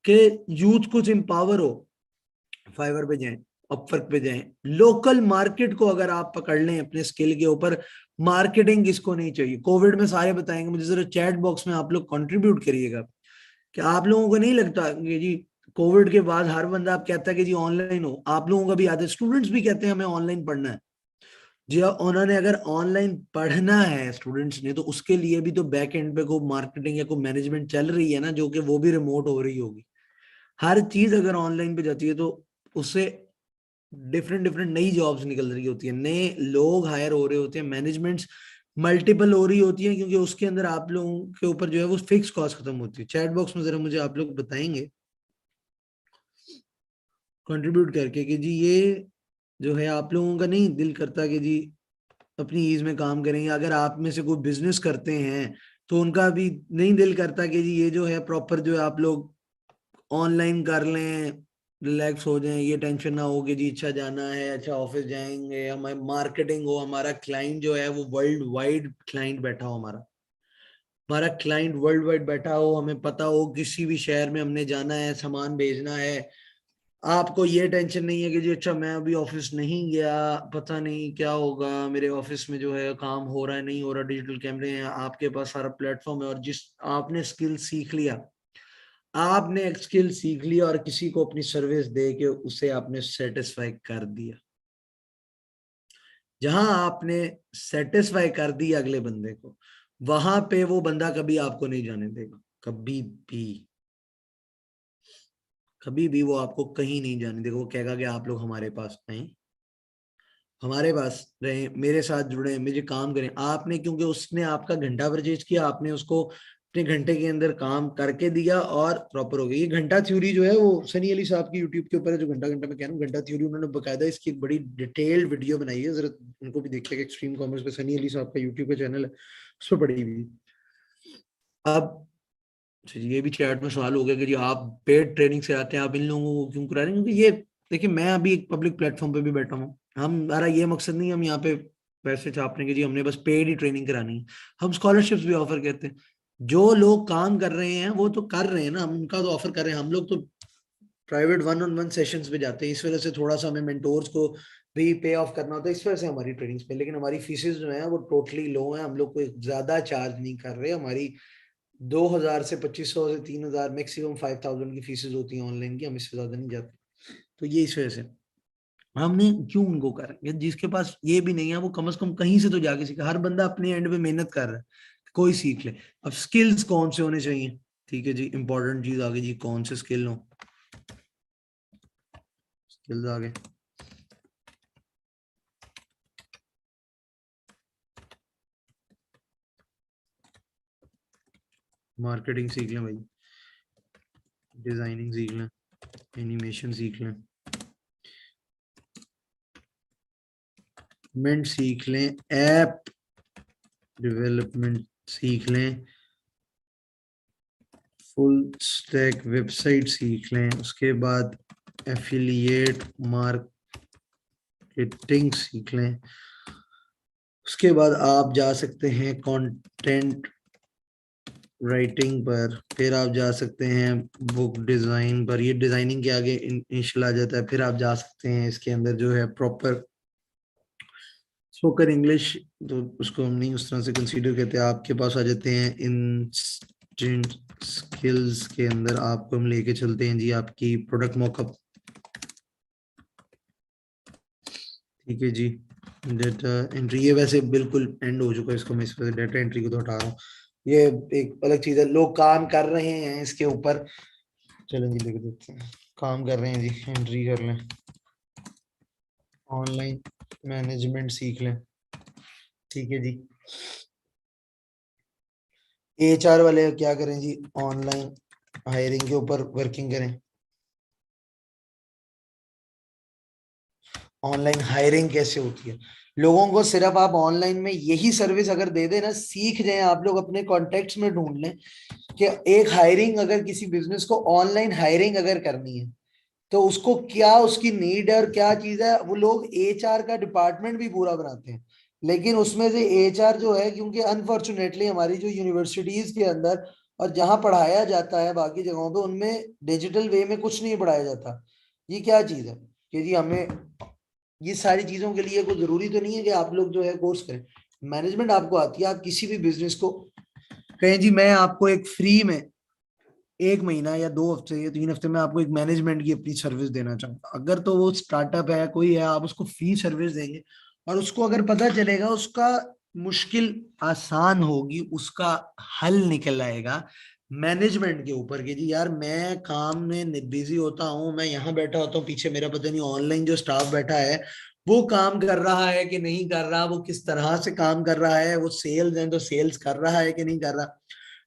कि यूथ कुछ एम्पावर हो। फाइवर पे जाएं, अपवर्क पे जाएं, लोकल मार्केट को अगर आप पकड़ लें अपने स्किल के ऊपर। मार्केटिंग किसको नहीं चाहिए? कोविड में सारे बताएंगे, मुझे जरा चैट बॉक्स में आप लोग कंट्रीब्यूट करिएगा कि आप लोगों को नहीं लगता कि जी कोविड के बाद हर बंदा आप कहता है कि जी ऑनलाइन हो, आप लोगों का भी आदत, स्टूडेंट्स भी कहते हैं हमें ऑनलाइन पढ़ना है। जी उन्होंने अगर ऑनलाइन पढ़ना है स्टूडेंट्स ने, तो उसके लिए भी तो बैक एंड पे को मार्केटिंग या कोई मैनेजमेंट चल रही है ना, जो कि वो भी रिमोट हो रही होगी। हर चीज अगर ऑनलाइन पे जाती है तो उससे डिफरेंट डिफरेंट नई जॉब्स निकल रही होती है, नए लोग हायर हो रहे होते हैं, मैनेजमेंट्स मल्टीपल हो रही होती है, क्योंकि उसके अंदर आप लोगों के ऊपर जो है वो फिक्स कॉस्ट खत्म होती है। चैट बॉक्स में जरा मुझे आप लोग बताएंगे कंट्रीब्यूट करके कि जी ये जो है आप लोगों का नहीं दिल करता कि जी अपनी ईज में काम करेंगे? अगर आप में से कोई बिजनेस करते हैं तो उनका भी नहीं दिल करता कि जी ये जो है प्रॉपर जो है आप लोग ऑनलाइन कर लें, रिलैक्स हो जाएं, ये टेंशन ना हो कि जी अच्छा जाना है, अच्छा ऑफिस जाएंगे, हमारी मार्केटिंग हो, हमारा क्लाइंट जो है वो वर्ल्ड वाइड क्लाइंट बैठा हो, हमारा हमारा क्लाइंट वर्ल्ड वाइड बैठा हो, हमें पता हो किसी भी शहर में हमने जाना है, सामान भेजना है। आपको ये टेंशन नहीं है कि जी अच्छा मैं अभी ऑफिस नहीं गया, पता नहीं क्या होगा, मेरे ऑफिस में जो है काम हो रहा है नहीं हो रहा, डिजिटल कैमरे हैं, आपके पास सारा प्लेटफॉर्म है, और जिस आपने स्किल सीख लिया, आपने एक स्किल सीख लिया और किसी को अपनी सर्विस दे के उसे आपने सेटिस्फाई कर दिया। जहां आपने सेटिस्फाई कर दिया अगले बंदे को, वहां पे वो बंदा कभी आपको नहीं जाने देगा, कभी भी, कभी भी वो आपको कहीं नहीं जाने देगा। वो कहेगा कि आप लोग हमारे पास आए, हमारे पास रहे, मेरे साथ जुड़े, मुझे काम करें आपने, क्योंकि उसने आपका घंटा परचेज किया, आपने उसको अपने घंटे के अंदर काम करके दिया और प्रॉपर हो गया। ये घंटा थ्योरी जो है वो सनी अली साहब की यूट्यूब के ऊपर है, जो घंटा घंटा मैं कह रहा हूँ, घंटा थ्योरी उन्होंने बकायदा इसकी एक बड़ी डिटेल्ड वीडियो बनाई है, जरा उनको भी देखिएगा। एक्सट्रीम कॉमर्स पे सनी अली साहब का यूट्यूब का चैनल है, उस पर पड़ी हुई। अब अच्छा जी, ये भी चैट में सवाल हो गया कि जी आप पेड ट्रेनिंग से आते हैं, आप इन लोगों को क्यों करा रहे हैं? क्योंकि ये देखिए, मैं अभी एक पब्लिक प्लेटफॉर्म पे भी बैठा हूँ, हमारा ये मकसद नहीं है हम यहाँ पे पैसे छापने के, जी हमने बस पेड ही ट्रेनिंग करानी है। हम स्कॉलरशिप्स भी ऑफर करते हैं। जो लोग काम कर रहे हैं वो तो कर रहे हैं ना, हम उनका तो ऑफर कर रहे हैं। हम लोग तो private one on one sessions पे जाते हैं, इस वजह से थोड़ा सा हमें मेंटोर्स को भी पे ऑफ करना होता है, इस वजह से हमारी ट्रेनिंग्स पे। लेकिन हमारी फीसेस जो है वो टोटली लो है, हम लोग कोई ज्यादा चार्ज नहीं कर रहे। हमारी 2,000 से 2,500 से 3,000 मैक्सिमम 5,000 की फीसेस होती हैं ऑनलाइन की, हम इससे ज्यादा नहीं जाते। तो ये इस वजह से हमने क्यों उनको करेंगे, जिसके पास ये भी नहीं है वो कम से कम कहीं से तो जाके सीखे। हर बंदा अपने एंड पे मेहनत कर रहा है, कोई सीख ले। अब स्किल्स कौन से होने चाहिए? ठीक है जी, इंपॉर्टेंट चीज आगे जी, कौन से स्किल हो? स्किल्स आगे, मार्केटिंग सीख लें भाई, डिजाइनिंग सीख लें, एनिमेशन सीख लें, डेवलपमेंट सीख लें, ऐप डेवलपमेंट सीख लें, फुल स्टैक वेबसाइट सीख लें, उसके बाद एफिलिएट मार्केटिंग सीख लें, उसके बाद आप जा सकते हैं कंटेंट राइटिंग पर, फिर आप जा सकते हैं बुक डिजाइन पर, ये डिजाइनिंग के आगे इंशाल्लाह आ जाता है। फिर आप जा सकते हैं इसके अंदर जो है प्रॉपर स्पोकन इंग्लिश, तो उसको हम नहीं उस तरह से कंसीडर करते। आपके पास आ जाते हैं इंस्टेंट स्किल्स के अंदर, आपको हम लेके चलते हैं जी आपकी प्रोडक्ट मॉकअप, ठीक है जी। डेटा एंट्री, ये वैसे बिल्कुल एंड हो चुका है, इसको मैं इस वजह डेटा एंट्री को तो हटा रहा हूँ, ये एक अलग चीज है, लोग काम कर रहे हैं इसके ऊपर। चलें जी लिख देते हैं, काम कर रहे हैं जी, एंट्री कर लें, ऑनलाइन मैनेजमेंट सीख लें, ठीक है जी। एचआर वाले क्या करें जी, ऑनलाइन हायरिंग के ऊपर वर्किंग करें। ऑनलाइन हायरिंग कैसे होती है, लोगों को सिर्फ आप ऑनलाइन में यही सर्विस अगर दे देना, सीख जाए आप लोग, अपने कॉन्टेक्ट्स में ढूंढ लें कि एक हायरिंग, अगर किसी बिजनेस को ऑनलाइन हायरिंग अगर करनी है तो उसको क्या उसकी नीड है और क्या चीज है, वो लोग एचआर का डिपार्टमेंट भी पूरा बनाते हैं। लेकिन उसमें से एचआर जो है, क्योंकि अनफॉर्चुनेटली हमारी जो यूनिवर्सिटीज के अंदर और जहां पढ़ाया जाता है बाकी जगहों पे, उनमें डिजिटल वे में कुछ नहीं पढ़ाया जाता। ये क्या चीज है कि जी हमें ये सारी चीजों के लिए कोई जरूरी तो नहीं है कि आप लोग जो है कोर्स करें। मैनेजमेंट आपको आती है, आप किसी भी बिजनेस को कहें जी मैं आपको एक फ्री में 1 महीना या 2 हफ्ते या 3 हफ्ते में आपको एक मैनेजमेंट की अपनी सर्विस देना चाहूंगा, अगर तो वो स्टार्टअप है कोई है, आप उसको फ्री सर्विस देंगे और उसको अगर पता चलेगा उसका मुश्किल आसान होगी, उसका हल निकल आएगा मैनेजमेंट के ऊपर कि जी यार मैं काम में बिजी होता हूँ, मैं यहाँ बैठा होता हूँ, पीछे मेरा पता नहीं ऑनलाइन जो स्टाफ बैठा है वो काम कर रहा है कि नहीं कर रहा, वो किस तरह से काम कर रहा है, वो सेल्स है तो सेल्स कर रहा है कि नहीं कर रहा।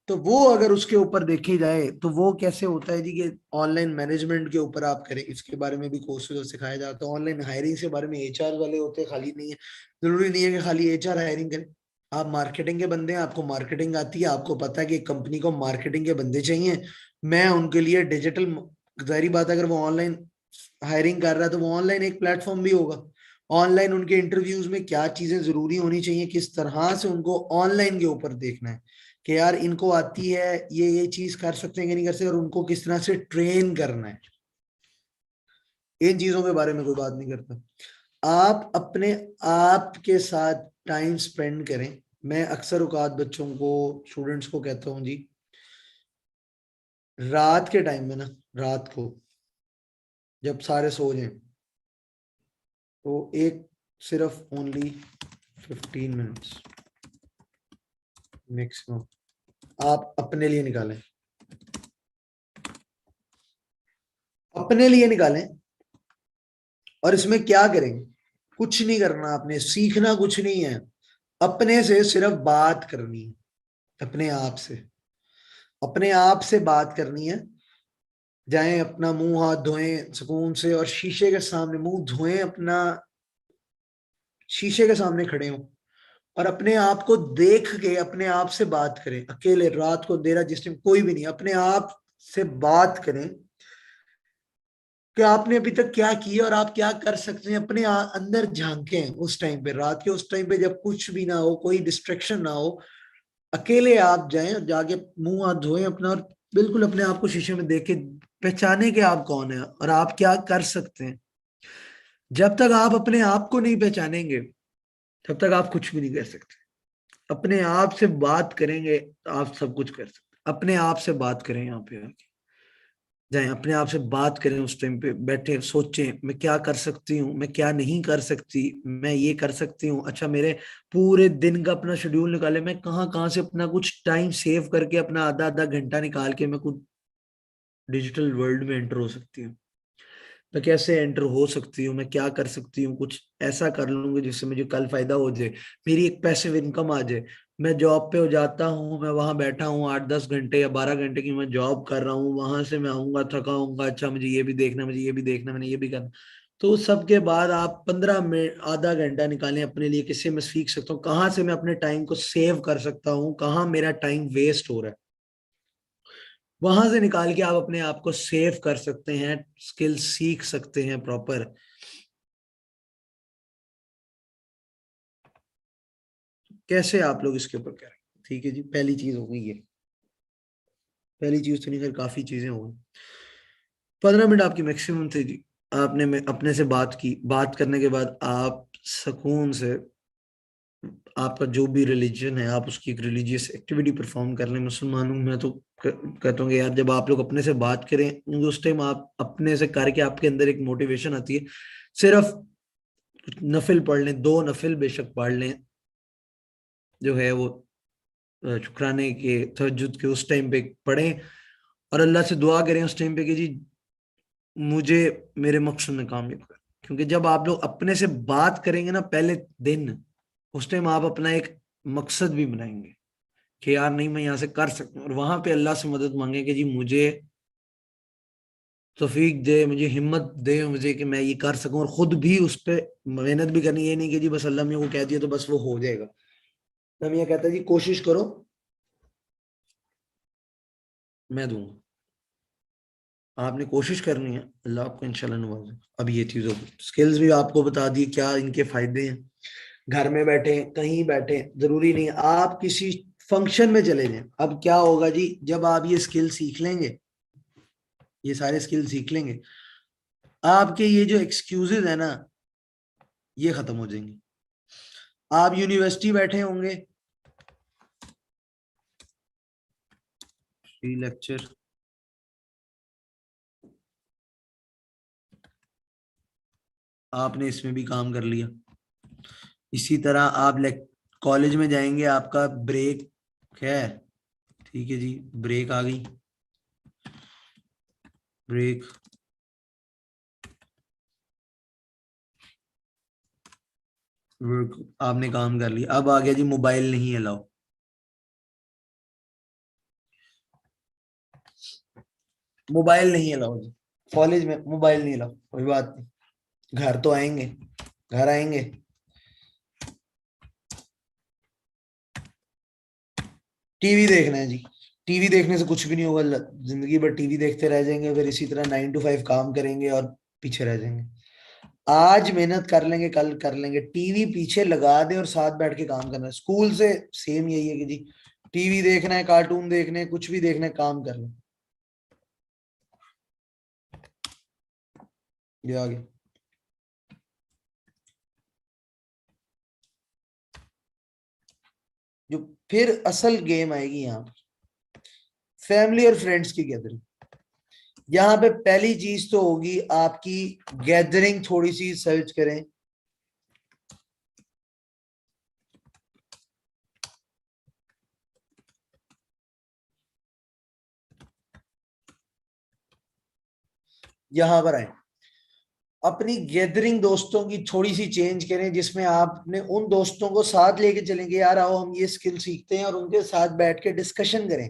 तो वो अगर उसके ऊपर देखी जाए तो वो कैसे होता है जी कि ऑनलाइन मैनेजमेंट के ऊपर आप करें, इसके बारे में भी कोर्सेज सिखाया जाता है। ऑनलाइन हायरिंग के बारे में एचआर वाले होते हैं, खाली नहीं है, जरूरी नहीं है कि खाली एचआर हायरिंग करें। आप मार्केटिंग के बंदे हैं, आपको मार्केटिंग आती है, आपको पता है कि कंपनी को मार्केटिंग के बंदे चाहिए, मैं उनके लिए डिजिटल, जारी बात है, अगर वो ऑनलाइन हायरिंग कर रहा है तो वो ऑनलाइन एक प्लेटफॉर्म भी होगा। ऑनलाइन उनके इंटरव्यूज में क्या चीजें जरूरी होनी चाहिए, किस तरह से उनको ऑनलाइन के ऊपर देखना है कि यार इनको आती है, ये चीज कर सकते हैं कि नहीं कर सकते, और उनको किस तरह से ट्रेन करना है, इन चीजों के बारे में कोई बात नहीं करता। आप अपने आप के साथ टाइम स्पेंड करें। मैं अक्सर औकात बच्चों को, स्टूडेंट्स को कहता हूँ जी, रात के टाइम में ना, रात को जब सारे सो जाएं तो एक सिर्फ ओनली 15 मिनट्स मैक्सिमम आप अपने लिए निकालें, अपने लिए निकालें। और इसमें क्या करें, कुछ नहीं करना, आपने सीखना कुछ नहीं है, अपने से सिर्फ बात करनी है, अपने आप से, अपने आप से बात करनी है। जाएं, अपना मुंह हाथ धोएं सुकून से, और शीशे के सामने मुंह धोएं अपना, शीशे के सामने खड़े हों और अपने आप को देख के अपने आप से बात करें, अकेले रात को अंधेरा जिस टाइम कोई भी नहीं, अपने आप से बात करें कि आपने अभी तक क्या किया और आप क्या कर सकते हैं। अपने अंदर झांकें उस टाइम पे, रात के उस टाइम पे जब कुछ भी ना हो, कोई डिस्ट्रैक्शन ना हो, अकेले आप जाएं और जाके मुंह हाथ धोएं अपना, और बिल्कुल अपने आप को शीशे में देख के पहचाने कि आप कौन है और आप क्या कर सकते हैं। जब तक आप अपने आप को नहीं पहचानेंगे तब तक आप कुछ भी नहीं कर सकते। अपने आप से बात करेंगे तो आप सब कुछ कर सकते। अपने आप से बात करें, यहाँ पे आके जाएं, अपने आप से बात करें, उस टाइम पे बैठे सोचें मैं क्या कर सकती हूँ, मैं क्या नहीं कर सकती, मैं ये कर सकती हूँ। अच्छा, मेरे पूरे दिन का अपना शेड्यूल निकाले, मैं कहाँ कहाँ से अपना कुछ टाइम सेव करके अपना आधा आधा घंटा निकाल के मैं कुछ डिजिटल वर्ल्ड में एंटर हो सकती हूँ। मैं कैसे एंटर हो सकती हूँ, मैं क्या कर सकती हूँ, कुछ ऐसा कर लूंगी जिससे मुझे कल फायदा हो जाए, मेरी एक पैसिव इनकम आ जाए। मैं जॉब पे हो जाता हूँ, मैं वहां बैठा हूँ 8-10 घंटे या 12 घंटे की मैं जॉब कर रहा हूँ, वहां से मैं आऊंगा थका आऊंगा, अच्छा मुझे ये भी देखना, मुझे ये भी देखना, मैंने ये भी करना। तो उस सब के बाद आप 15 मिनट आधा घंटा निकालें अपने लिए, किससे मैं सीख सकता हूँ, कहाँ से मैं अपने टाइम को सेव कर सकता हूँ, कहाँ मेरा टाइम वेस्ट हो रहा है, वहां से निकाल के आप अपने आप को सेव कर सकते हैं, स्किल सीख सकते हैं प्रॉपर। कैसे आप लोग इसके ऊपर करें। ठीक है जी, पहली चीज हो गई ये, पहली चीज तो नहीं, खैर काफी चीजें हो गई। 15 मिनट आपकी मैक्सिमम थी जी। आपने में अपने से बात की, बात करने के बाद आप सुकून से आपका जो भी रिलीजन है आप उसकी एक रिलीजियस एक्टिविटी परफॉर्म कर लें। मुसलमान हूं मैं तो कहता हूँ कि यार जब आप लोग अपने से बात करें उस टाइम आप अपने से करके आपके अंदर एक मोटिवेशन आती है। सिर्फ नफिल पढ़ लें, 2 नफिल बेशक पढ़ लें, जो है वो शुक्राने के तहज्जुद के उस टाइम पे पढ़ें, और अल्लाह से दुआ करें उस टाइम पे कि जी मुझे मेरे मकसद में कामयाब कर। क्योंकि जब आप लोग अपने से बात करेंगे ना पहले दिन, उस टाइम आप अपना एक मकसद भी बनाएंगे कि यार नहीं मैं यहाँ से कर सकता हूँ, और वहां पे अल्लाह से मदद मांगे कि जी मुझे तौफीक दे, मुझे हिम्मत दे, मुझे कि मैं ये कर सकूं, और खुद भी उस पर मेहनत भी करनी। ये नहीं कि जी बस अल्लाह ने वो कह दिया तो बस वो हो जाएगा। मैं ये कहता है जी कोशिश करो, मैं दूंगा, आपने कोशिश करनी है, अल्लाह आपको इंशाल्लाह नवाजे। अब ये चीजों स्किल्स भी आपको बता दी क्या इनके फायदे हैं। घर में बैठे कहीं बैठे, जरूरी नहीं आप किसी फंक्शन में चले जाएं। अब क्या होगा जी, जब आप ये स्किल सीख लेंगे, ये सारे स्किल सीख लेंगे, आपके ये जो एक्सक्यूजेज है ना ये खत्म हो जाएंगे। आप यूनिवर्सिटी बैठे होंगे, फ्री लेक्चर, आपने इसमें भी काम कर लिया। इसी तरह आप कॉलेज में जाएंगे, आपका ब्रेक है, ठीक है जी, ब्रेक आ गई, ब्रेक, वर्क, आपने काम कर लिया। अब आ गया जी मोबाइल नहीं अलाउ। मोबाइल नहीं अलाउ जी, कॉलेज में मोबाइल नहीं अलाउ, कोई बात नहीं, घर तो आएंगे, घर आएंगे, टीवी देखना है जी। टीवी देखने से कुछ भी नहीं होगा, जिंदगी भर टीवी देखते रह जाएंगे, फिर इसी तरह 9 to 5 काम करेंगे और पीछे रह जाएंगे। आज मेहनत कर लेंगे, कल कर लेंगे, टीवी पीछे लगा दे और साथ बैठ के काम करना है। स्कूल से सेम यही है कि जी टीवी देखना है, कार्टून देखने हैं, कुछ भी देखना है, काम कर लो। ये आगे जो फिर असल गेम आएगी यहाँ पर, फैमिली और फ्रेंड्स की गैदरिंग। यहाँ पे पहली चीज तो होगी आपकी गैदरिंग, थोड़ी सी सर्च करें, यहाँ पर आए, अपनी गैदरिंग दोस्तों की थोड़ी सी चेंज करें, जिसमें आपने उन दोस्तों को साथ लेके चलेंगे, यार आओ हम ये स्किल सीखते हैं, और उनके साथ बैठ के डिस्कशन करें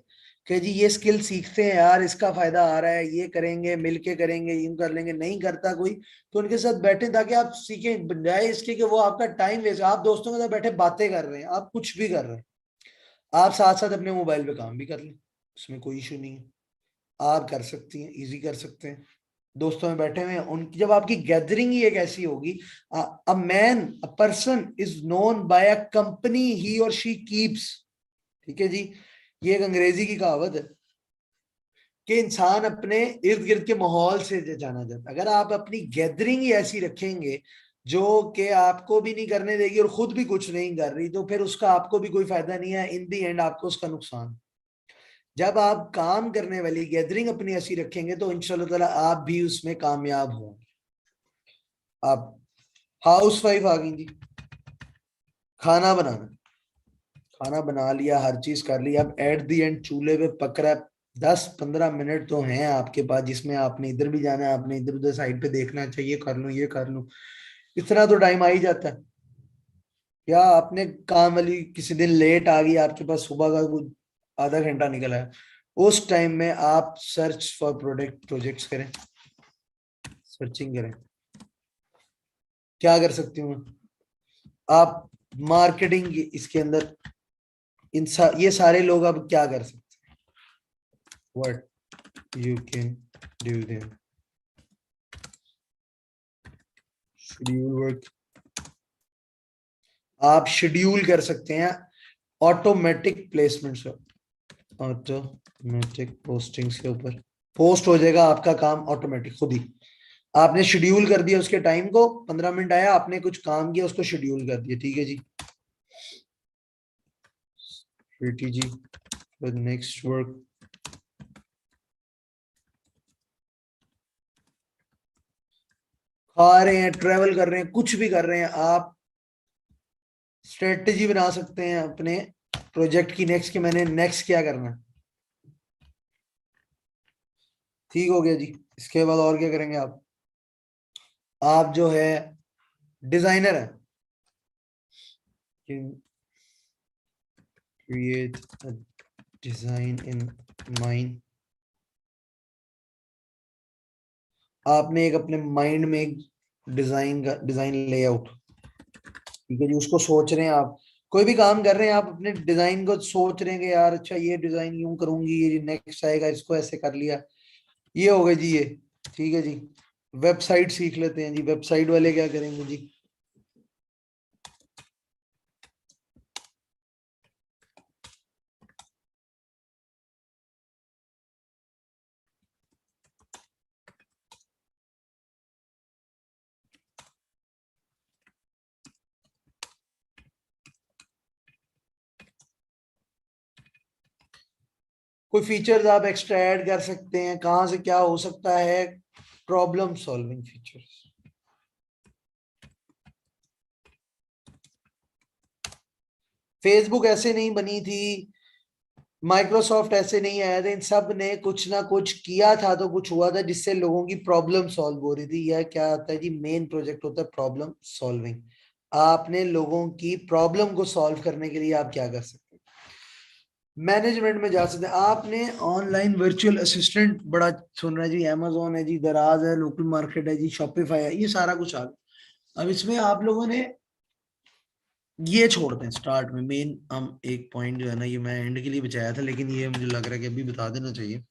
कि जी ये स्किल सीखते हैं यार, इसका फायदा आ रहा है, ये करेंगे, मिलके करेंगे, यूं कर लेंगे, नहीं करता कोई तो उनके साथ बैठे ताकि आप सीखें, बजाय इसके कि वो आपका टाइम वेस्ट, आप दोस्तों के साथ बैठे बातें कर रहे हैं, आप कुछ भी कर रहे हैं, आप साथ साथ अपने मोबाइल पे काम भी कर लें, उसमें कोई इशू नहीं है, आप कर सकती हैं, इजी कर सकते हैं, दोस्तों में बैठे हुए हैं उनकी, जब आपकी गैदरिंग ही एक ऐसी होगी, a man a person is known by a company he और शी कीप्स, ठीक है जी, ये एक अंग्रेजी की कहावत है कि इंसान अपने इर्द गिर्द के माहौल से जाना जाता है, अगर आप अपनी गैदरिंग ही ऐसी रखेंगे जो कि आपको भी नहीं करने देगी और खुद भी कुछ नहीं कर रही, तो फिर उसका आपको भी कोई फायदा नहीं है, इन दी एंड आपको उसका नुकसान। जब आप काम करने वाली गैदरिंग अपनी ऐसी रखेंगे तो इंशाल्लाह ताला आप भी उसमें कामयाब होंगे। आप हाउस वाइफ आ गई जी, खाना बनाना, खाना बना लिया, हर चीज कर ली, अब एट दी एंड चूल्हे पे पक रहा है, 10-15 मिनट तो हैं आपके पास जिसमें आपने इधर भी जाना है, आपने इधर उधर साइड पे देखना चाहिए, कर लूं ये कर लूं, इतना तो टाइम आ ही जाता है। या आपने काम वाली किसी दिन लेट आ गई, आपके पास सुबह का कुछ आधा घंटा निकला है, उस टाइम में आप सर्च फॉर प्रोडक्ट प्रोजेक्ट्स करें, सर्चिंग करें, क्या कर सकती हूँ आप, मार्केटिंग इसके अंदर ये सारे लोग अब क्या कर सकते हैं, what you can do them, schedule work, आप शेड्यूल कर सकते हैं ऑटोमेटिक प्लेसमेंट्स, ऑटोमेटिक पोस्टिंग्स के ऊपर पोस्ट हो जाएगा आपका काम ऑटोमेटिक खुद ही, आपने शेड्यूल कर दिया उसके टाइम को, 15 मिनट आया, आपने कुछ काम किया, उसको शेड्यूल कर दिया, ठीक है जी, strategy for the next work, खा रहे हैं, ट्रेवल कर रहे हैं, कुछ भी कर रहे हैं, आप स्ट्रेटजी बना सकते हैं अपने प्रोजेक्ट की नेक्स्ट, कि मैंने नेक्स्ट क्या करना है, ठीक हो गया जी। इसके बाद और क्या करेंगे आप जो है डिजाइनर है, क्रिएट डिजाइन इन माइंड, आपने एक अपने माइंड में एक डिजाइन लेआउट, ठीक है जी, उसको सोच रहे हैं आप, कोई भी काम कर रहे हैं आप अपने डिजाइन को सोच रहे हैं कि यार अच्छा ये डिजाइन यूं करूंगी, ये नेक्स्ट आएगा, इसको ऐसे कर लिया, ये हो गया जी ये, ठीक है जी। वेबसाइट सीख लेते हैं जी, वेबसाइट वाले क्या करेंगे जी, कोई फीचर्स आप एक्स्ट्रा ऐड कर सकते हैं, कहाँ से क्या हो सकता है, प्रॉब्लम सॉल्विंग फीचर्स, फेसबुक ऐसे नहीं बनी थी, माइक्रोसॉफ्ट ऐसे नहीं आया था, इन सब ने कुछ ना कुछ किया था तो कुछ हुआ था जिससे लोगों की प्रॉब्लम सॉल्व हो रही थी। यह क्या होता है जी, मेन प्रोजेक्ट होता है प्रॉब्लम सॉल्विंग, आपने लोगों की प्रॉब्लम को सॉल्व करने के लिए आप क्या कर सकते हैं, मैनेजमेंट में जा सकते हैं, आपने ऑनलाइन वर्चुअल असिस्टेंट बड़ा सुन रहा है जी, अमेजोन है जी, दराज है, लोकल मार्केट है जी, शॉपिफाई है, ये सारा कुछ आ गया। अब इसमें आप लोगों ने ये छोड़ते हैं स्टार्ट में, मेन हम एक पॉइंट जो है ना, ये मैं एंड के लिए बचाया था, लेकिन ये मुझे लग रहा है कि अभी बता देना चाहिए।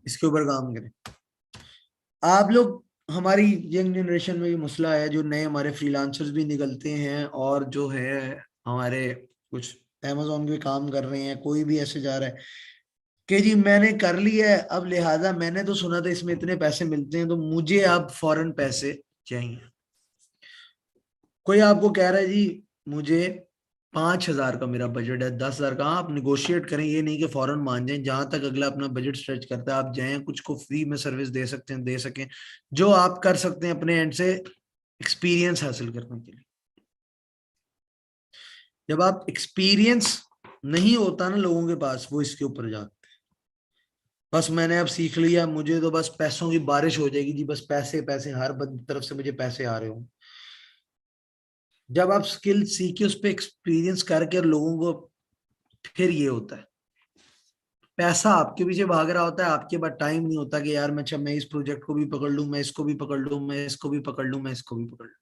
इसके ऊपर काम करें आप लोग, हमारी यंग जनरेशन में ये मसला है, जो नए हमारे फ्रीलांसर्स भी निकलते हैं और जो है हमारे कुछ अमेजोन पे काम कर रहे हैं, कोई भी ऐसे जा रहा है कि जी मैंने कर लिया है, अब लिहाजा मैंने तो सुना था इसमें इतने पैसे मिलते हैं तो मुझे अब फौरन पैसे चाहिए, कोई आपको कह रहा है जी मुझे 5,000 का मेरा बजट है, 10,000 का। आप निगोशिएट करें, ये नहीं कि फौरन मान जाएं। जहां तक अगला अपना बजट स्ट्रेच करता है आप जाएं, कुछ को फ्री में सर्विस दे सकते हैं, दे सकें जो आप कर सकते हैं अपने एंड से एक्सपीरियंस हासिल करने के लिए। जब आप एक्सपीरियंस नहीं होता ना लोगों के पास, वो इसके ऊपर जाते हैं। बस मैंने अब सीख लिया, मुझे तो बस पैसों की बारिश हो जाएगी जी, बस पैसे पैसे, हर तरफ से मुझे पैसे आ रहे हो। जब आप स्किल सीखे, उस पर एक्सपीरियंस करके लोगों को, फिर ये होता है पैसा आपके पीछे भाग रहा होता है, आपके पास टाइम नहीं होता कि यार मैं, अच्छा मैं इस प्रोजेक्ट को भी पकड़ लूं, मैं इसको भी पकड़ लूं, मैं इसको भी पकड़ लूं, मैं इसको भी पकड़ लूं।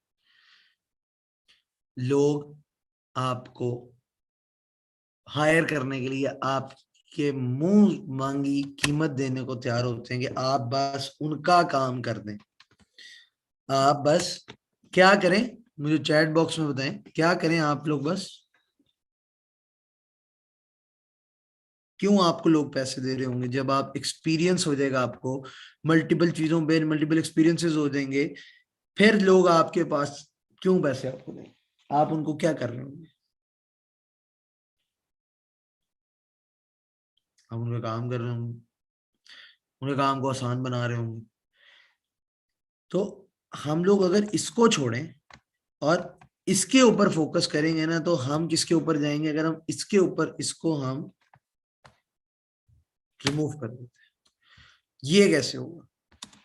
लोग आपको हायर करने के लिए आपके मुंह मांगी कीमत देने को तैयार होते हैं कि आप बस उनका काम कर दें। आप बस क्या करें, मुझे चैट बॉक्स में बताएं क्या करें आप लोग बस। क्यों आपको लोग पैसे दे रहे होंगे? जब आप एक्सपीरियंस हो जाएगा, आपको मल्टीपल चीजों पे मल्टीपल एक्सपीरियंसेस हो जाएंगे, फिर लोग आपके पास क्यों पैसे आपको दें? आप उनको क्या कर रहे होंगे? आप उनका काम कर रहे होंगे, उनके काम को आसान बना रहे होंगे। तो हम लोग अगर इसको छोड़ें और इसके ऊपर फोकस करेंगे ना, तो हम किसके ऊपर जाएंगे? अगर हम इसके ऊपर, इसको हम रिमूव कर देते हैं, ये कैसे होगा?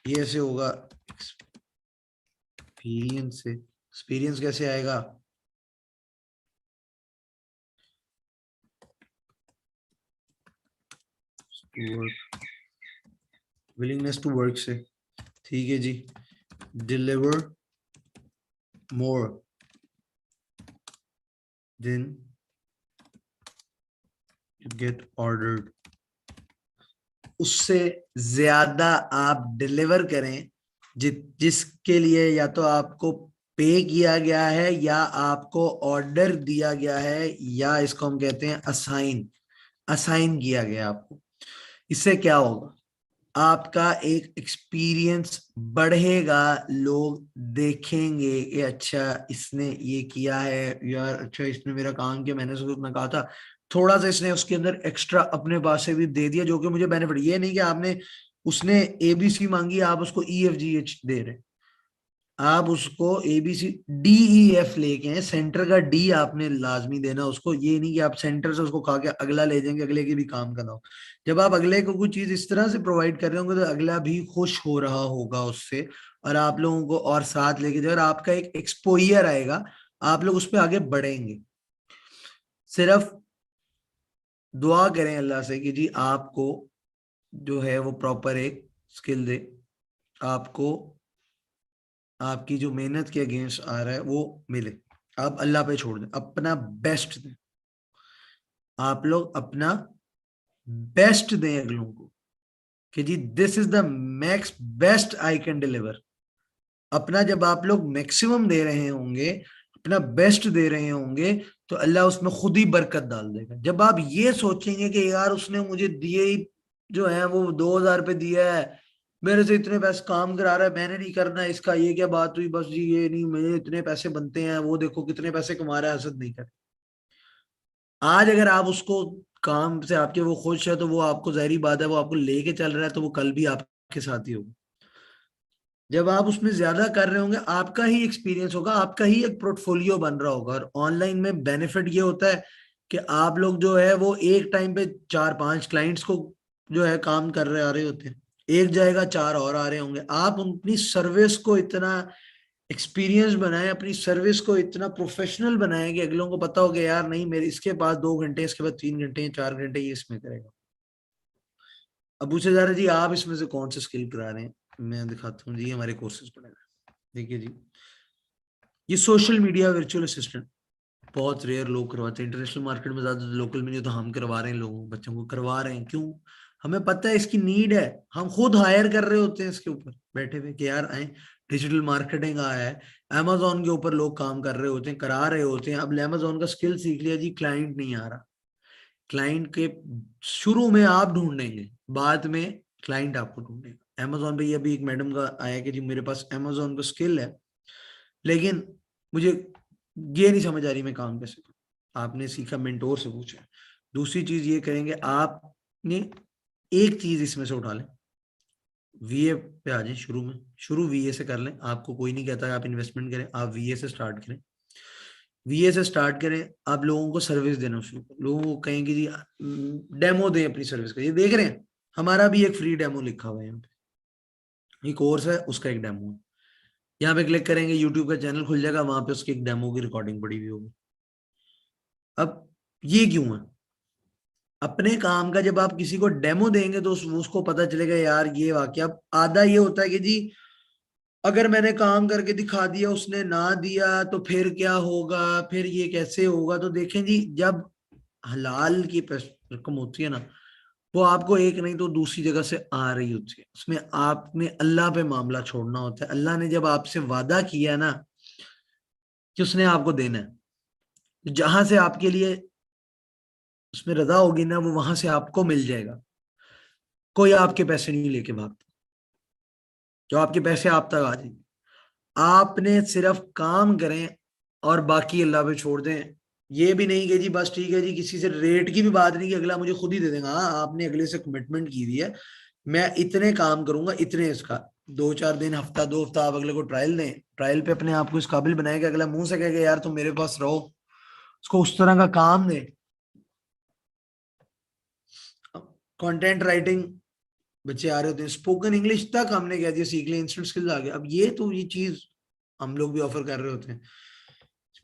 ये ऐसे होगा एक्सपीरियंस से। एक्सपीरियंस कैसे आएगा? वर्क, विलिंगनेस टू वर्क से। ठीक है जी। Deliver more than you get ordered. उससे ज्यादा आप डिलीवर करें जिसके लिए या तो आपको पे किया गया है, या आपको ऑर्डर दिया गया है, या इसको हम कहते हैं असाइन, असाइन किया गया आपको। इससे क्या होगा? आपका एक एक्सपीरियंस बढ़ेगा, लोग देखेंगे कि अच्छा इसने ये किया है यार, अच्छा इसने मेरा काम किया, मैंने उसको इतना कहा था, थोड़ा सा इसने उसके अंदर एक्स्ट्रा अपने पास से भी दे दिया जो कि मुझे बेनिफिट। ये नहीं कि आपने, उसने एबीसी मांगी, आप उसको EFGH दे रहे। आप उसको ABCDEF लेके हैं, सेंटर का डी आपने लाजमी देना उसको। ये नहीं कि आप सेंटर से उसको खा के अगला ले जाएंगे, अगले के भी काम करना हो। जब आप अगले को कोई चीज इस तरह से प्रोवाइड कर रहे होंगे तो अगला भी खुश हो रहा होगा उससे, और आप लोगों को और साथ लेके जाए, और आपका एक एक्सपोजर आएगा, आप लोग उस पर आगे बढ़ेंगे। सिर्फ दुआ करें अल्लाह से कि जी आपको जो है वो प्रॉपर एक स्किल दे, आपको आपकी जो मेहनत के अगेंस्ट आ रहा है वो मिले। आप अल्लाह पे छोड़ दें, अपना बेस्ट दें। आप लोग अपना बेस्ट दें अगलों को कि जी this is the max best I can deliver. अपना जब आप लोग मैक्सिमम दे रहे होंगे, अपना बेस्ट दे रहे होंगे, तो अल्लाह उसमें खुद ही बरकत डाल देगा। जब आप ये सोचेंगे कि यार उसने मुझे दिए ही जो है वो 2,000 रुपये दिया है, मेरे से इतने पैसे काम करा रहा है, मैंने नहीं करना इसका, ये क्या बात हुई? बस जी ये नहीं, मेरे इतने पैसे बनते हैं, वो देखो कितने पैसे कमा रहा है, हसद नहीं कर। आज अगर आप उसको काम से आपके वो खुश है, तो वो आपको, जाहिर बात है वो आपको लेके चल रहा है, तो वो कल भी आपके साथ ही होगा। जब आप उसमें ज्यादा कर रहे होंगे, आपका ही एक्सपीरियंस होगा, आपका ही एक पोर्टफोलियो बन रहा होगा। और ऑनलाइन में बेनिफिट ये होता है कि आप लोग जो है वो एक टाइम पे 4-5 क्लाइंट्स को जो है काम कर रहे आ रहे होते हैं, एक जाएगा 4 और आ रहे होंगे। आप अपनी सर्विस को इतना एक्सपीरियंस बनाएं, अपनी सर्विस को इतना प्रोफेशनल बनाएं कि अगलों को पता हो कि यार नहीं, मेरे इसके पास 2 घंटे, इसके बाद 3 घंटे, 4 घंटे ये इसमें करेगा। अब पूछे जा रहे जी आप इसमें से कौन सा स्किल करा रहे हैं? मैं दिखाता हूँ जी, हमारे कोर्सेज पड़े हैं। देखिए जी, ये सोशल मीडिया वर्चुअल असिस्टेंट बहुत रेयर लोग करवाते हैं। इंटरनेशनल मार्केट में ज्यादा, लोकल में नहीं, तो हम करवा रहे हैं, लोगों बच्चों को करवा रहे हैं। क्यों? हमें पता है इसकी नीड है, हम खुद हायर कर रहे होते हैं इसके ऊपर बैठे हुए कि यार आए। डिजिटल मार्केटिंग आया है, अमेजोन के ऊपर लोग काम कर रहे होते हैं, करा रहे होते हैं। अब अमेजोन का स्किल सीख लिया जी, क्लाइंट नहीं आ रहा। क्लाइंट के शुरू में आप ढूंढेंगे, बाद में क्लाइंट आपको ढूंढेगा। अमेजोन पे ये अभी एक मैडम का आया कि जी मेरे पास अमेजोन का स्किल है, लेकिन मुझे ये नहीं समझ आ रही मैं काम कैसे करूं। आपने सीखा मेंटोर से पूछा। दूसरी चीज ये करेंगे, आपने एक चीज इसमें से उठा लें, वीए पे आ जाए। शुरू वीए से कर लें। आपको कोई नहीं कहता आप इन्वेस्टमेंट करें, आप वीए से स्टार्ट करें। वीए से स्टार्ट करें, आप लोगों को सर्विस देना शुरू करें। लोगों को कहेंगे जी डेमो दें अपनी सर्विस का। ये देख रहे हैं, हमारा भी एक फ्री डेमो लिखा हुआ है यहाँ पे, ये कोर्स है उसका एक डेमो है। यहाँ पे क्लिक करेंगे, यूट्यूब का चैनल खुल जाएगा, वहां पे उसकी एक डेमो की रिकॉर्डिंग पड़ी हुई होगी। अब ये क्यों है? अपने काम का जब आप किसी को डेमो देंगे तो उसको पता चलेगा यार ये वाकया। अब आधा ये होता है कि जी अगर मैंने काम करके दिखा दिया, उसने ना दिया तो फिर क्या होगा, फिर ये कैसे होगा। तो देखें जी, जब हलाल की रकम होती है ना, वो आपको एक नहीं तो दूसरी जगह से आ रही होती है। उसमें आपने अल्लाह पे मामला छोड़ना होता है। अल्लाह ने जब आपसे वादा किया ना कि उसने आपको देना है, तो जहां से आपके लिए उसमें रजा होगी ना, वो वहां से आपको मिल जाएगा। कोई आपके पैसे नहीं लेके भागता, जो आपके पैसे आप तक आ जाएंगे। आपने सिर्फ काम करें और बाकी अल्लाह पे छोड़ दें। ये भी नहीं कि जी बस ठीक है जी, किसी से रेट की भी बात नहीं कि अगला मुझे खुद ही दे देगा। हाँ, आपने अगले से कमिटमेंट की हुई है, मैं इतने काम करूंगा, इतने इसका 2-4 दिन, हफ्ता 2 हफ्ता आप अगले को ट्रायल दें। ट्रायल पे अपने आप को इस काबिल बनाए कि अगला मुंह से कहेगा यार तुम मेरे पास रहो। उसको उस तरह का काम दें। कंटेंट राइटिंग बच्चे आ रहे होते हैं, स्पोकन इंग्लिश तक हमने कह दिया सीख लिया, इंस्टेंट स्किल्स आ गया। अब ये चीज हम लोग भी ऑफर कर रहे होते हैं।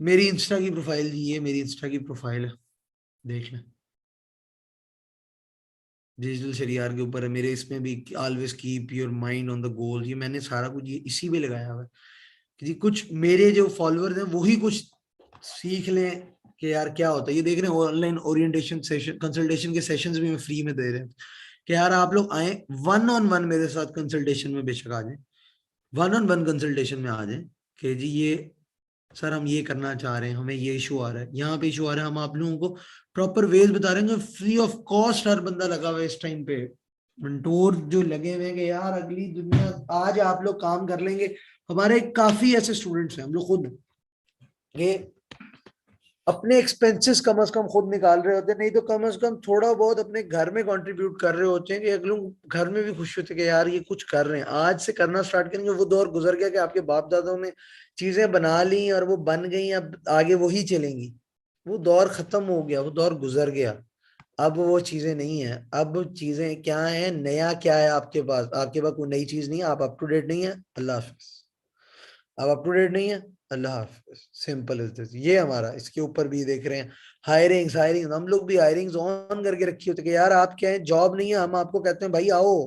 मेरी इंस्टा की प्रोफाइल, ये मेरी इंस्टा की प्रोफाइल है, देख लें। डिजिटल शरियार के ऊपर है मेरे, इसमें भी always keep your mind on the goal. ये मैंने सारा कुछ ये इसी पे लगाया हुआ है कि जी कुछ मेरे जो फॉलोअर्स हैं वही कुछ सीख लें कि यार क्या होता है। ये देख रहे हैं ऑनलाइन ओरिएंटेशन सेशन, कंसल्टेशन के सेशंस भी मैं फ्री में दे रहे हैं कि यार आप लोग आए, वन ऑन वन मेरे साथ कंसल्टेशन में बेशक आ जाए, वन ऑन वन कंसल्टेशन में आ जाए कि जी ये सर हम ये करना चाह रहे हैं, हमें ये इशू आ रहा है, यहाँ पे इशू आ रहा है, हम आप लोगों को प्रॉपर वेज बता रहे हैं। फ्री ऑफ कॉस्ट हर बंदा लगा हुआ है इस टाइम पे। मंटोर जो लगे हुए हैं कि यार अगली दुनिया, आज आप लोग काम कर लेंगे। हमारे काफी ऐसे स्टूडेंट्स हैं, हम लोग खुद ये अपने एक्सपेंसेस कम से कम खुद निकाल रहे होते हैं, नहीं तो कम से कम थोड़ा बहुत अपने घर में कंट्रीब्यूट कर रहे होते हैं कि अगले घर में भी खुश होते हैं कि यार ये कुछ कर रहे हैं। आज से करना स्टार्ट करेंगे। वो दौर गुजर गया कि आपके बाप दादाओं ने चीजें बना ली और वो बन गई, अब आगे वही चलेंगी। वो दौर खत्म हो गया, वो दौर गुजर गया। अब वो चीजें नहीं है। अब चीजें क्या है, नया क्या है आपके पास? आपके पास कोई नई चीज नहीं है, आप अप टू डेट नहीं है, अल्लाह हाफिज। अब अप टू डेट नहीं है, अल्लाह हाफिज। Simple is this. ये हमारा इसके ऊपर भी देख रहे हैं हायरिंग्स। हायरिंग हम लोग भी हायरिंग्स ऑन करके रखी होती है कि यार आप क्या है, जॉब नहीं है, हम आपको कहते हैं भाई आओ।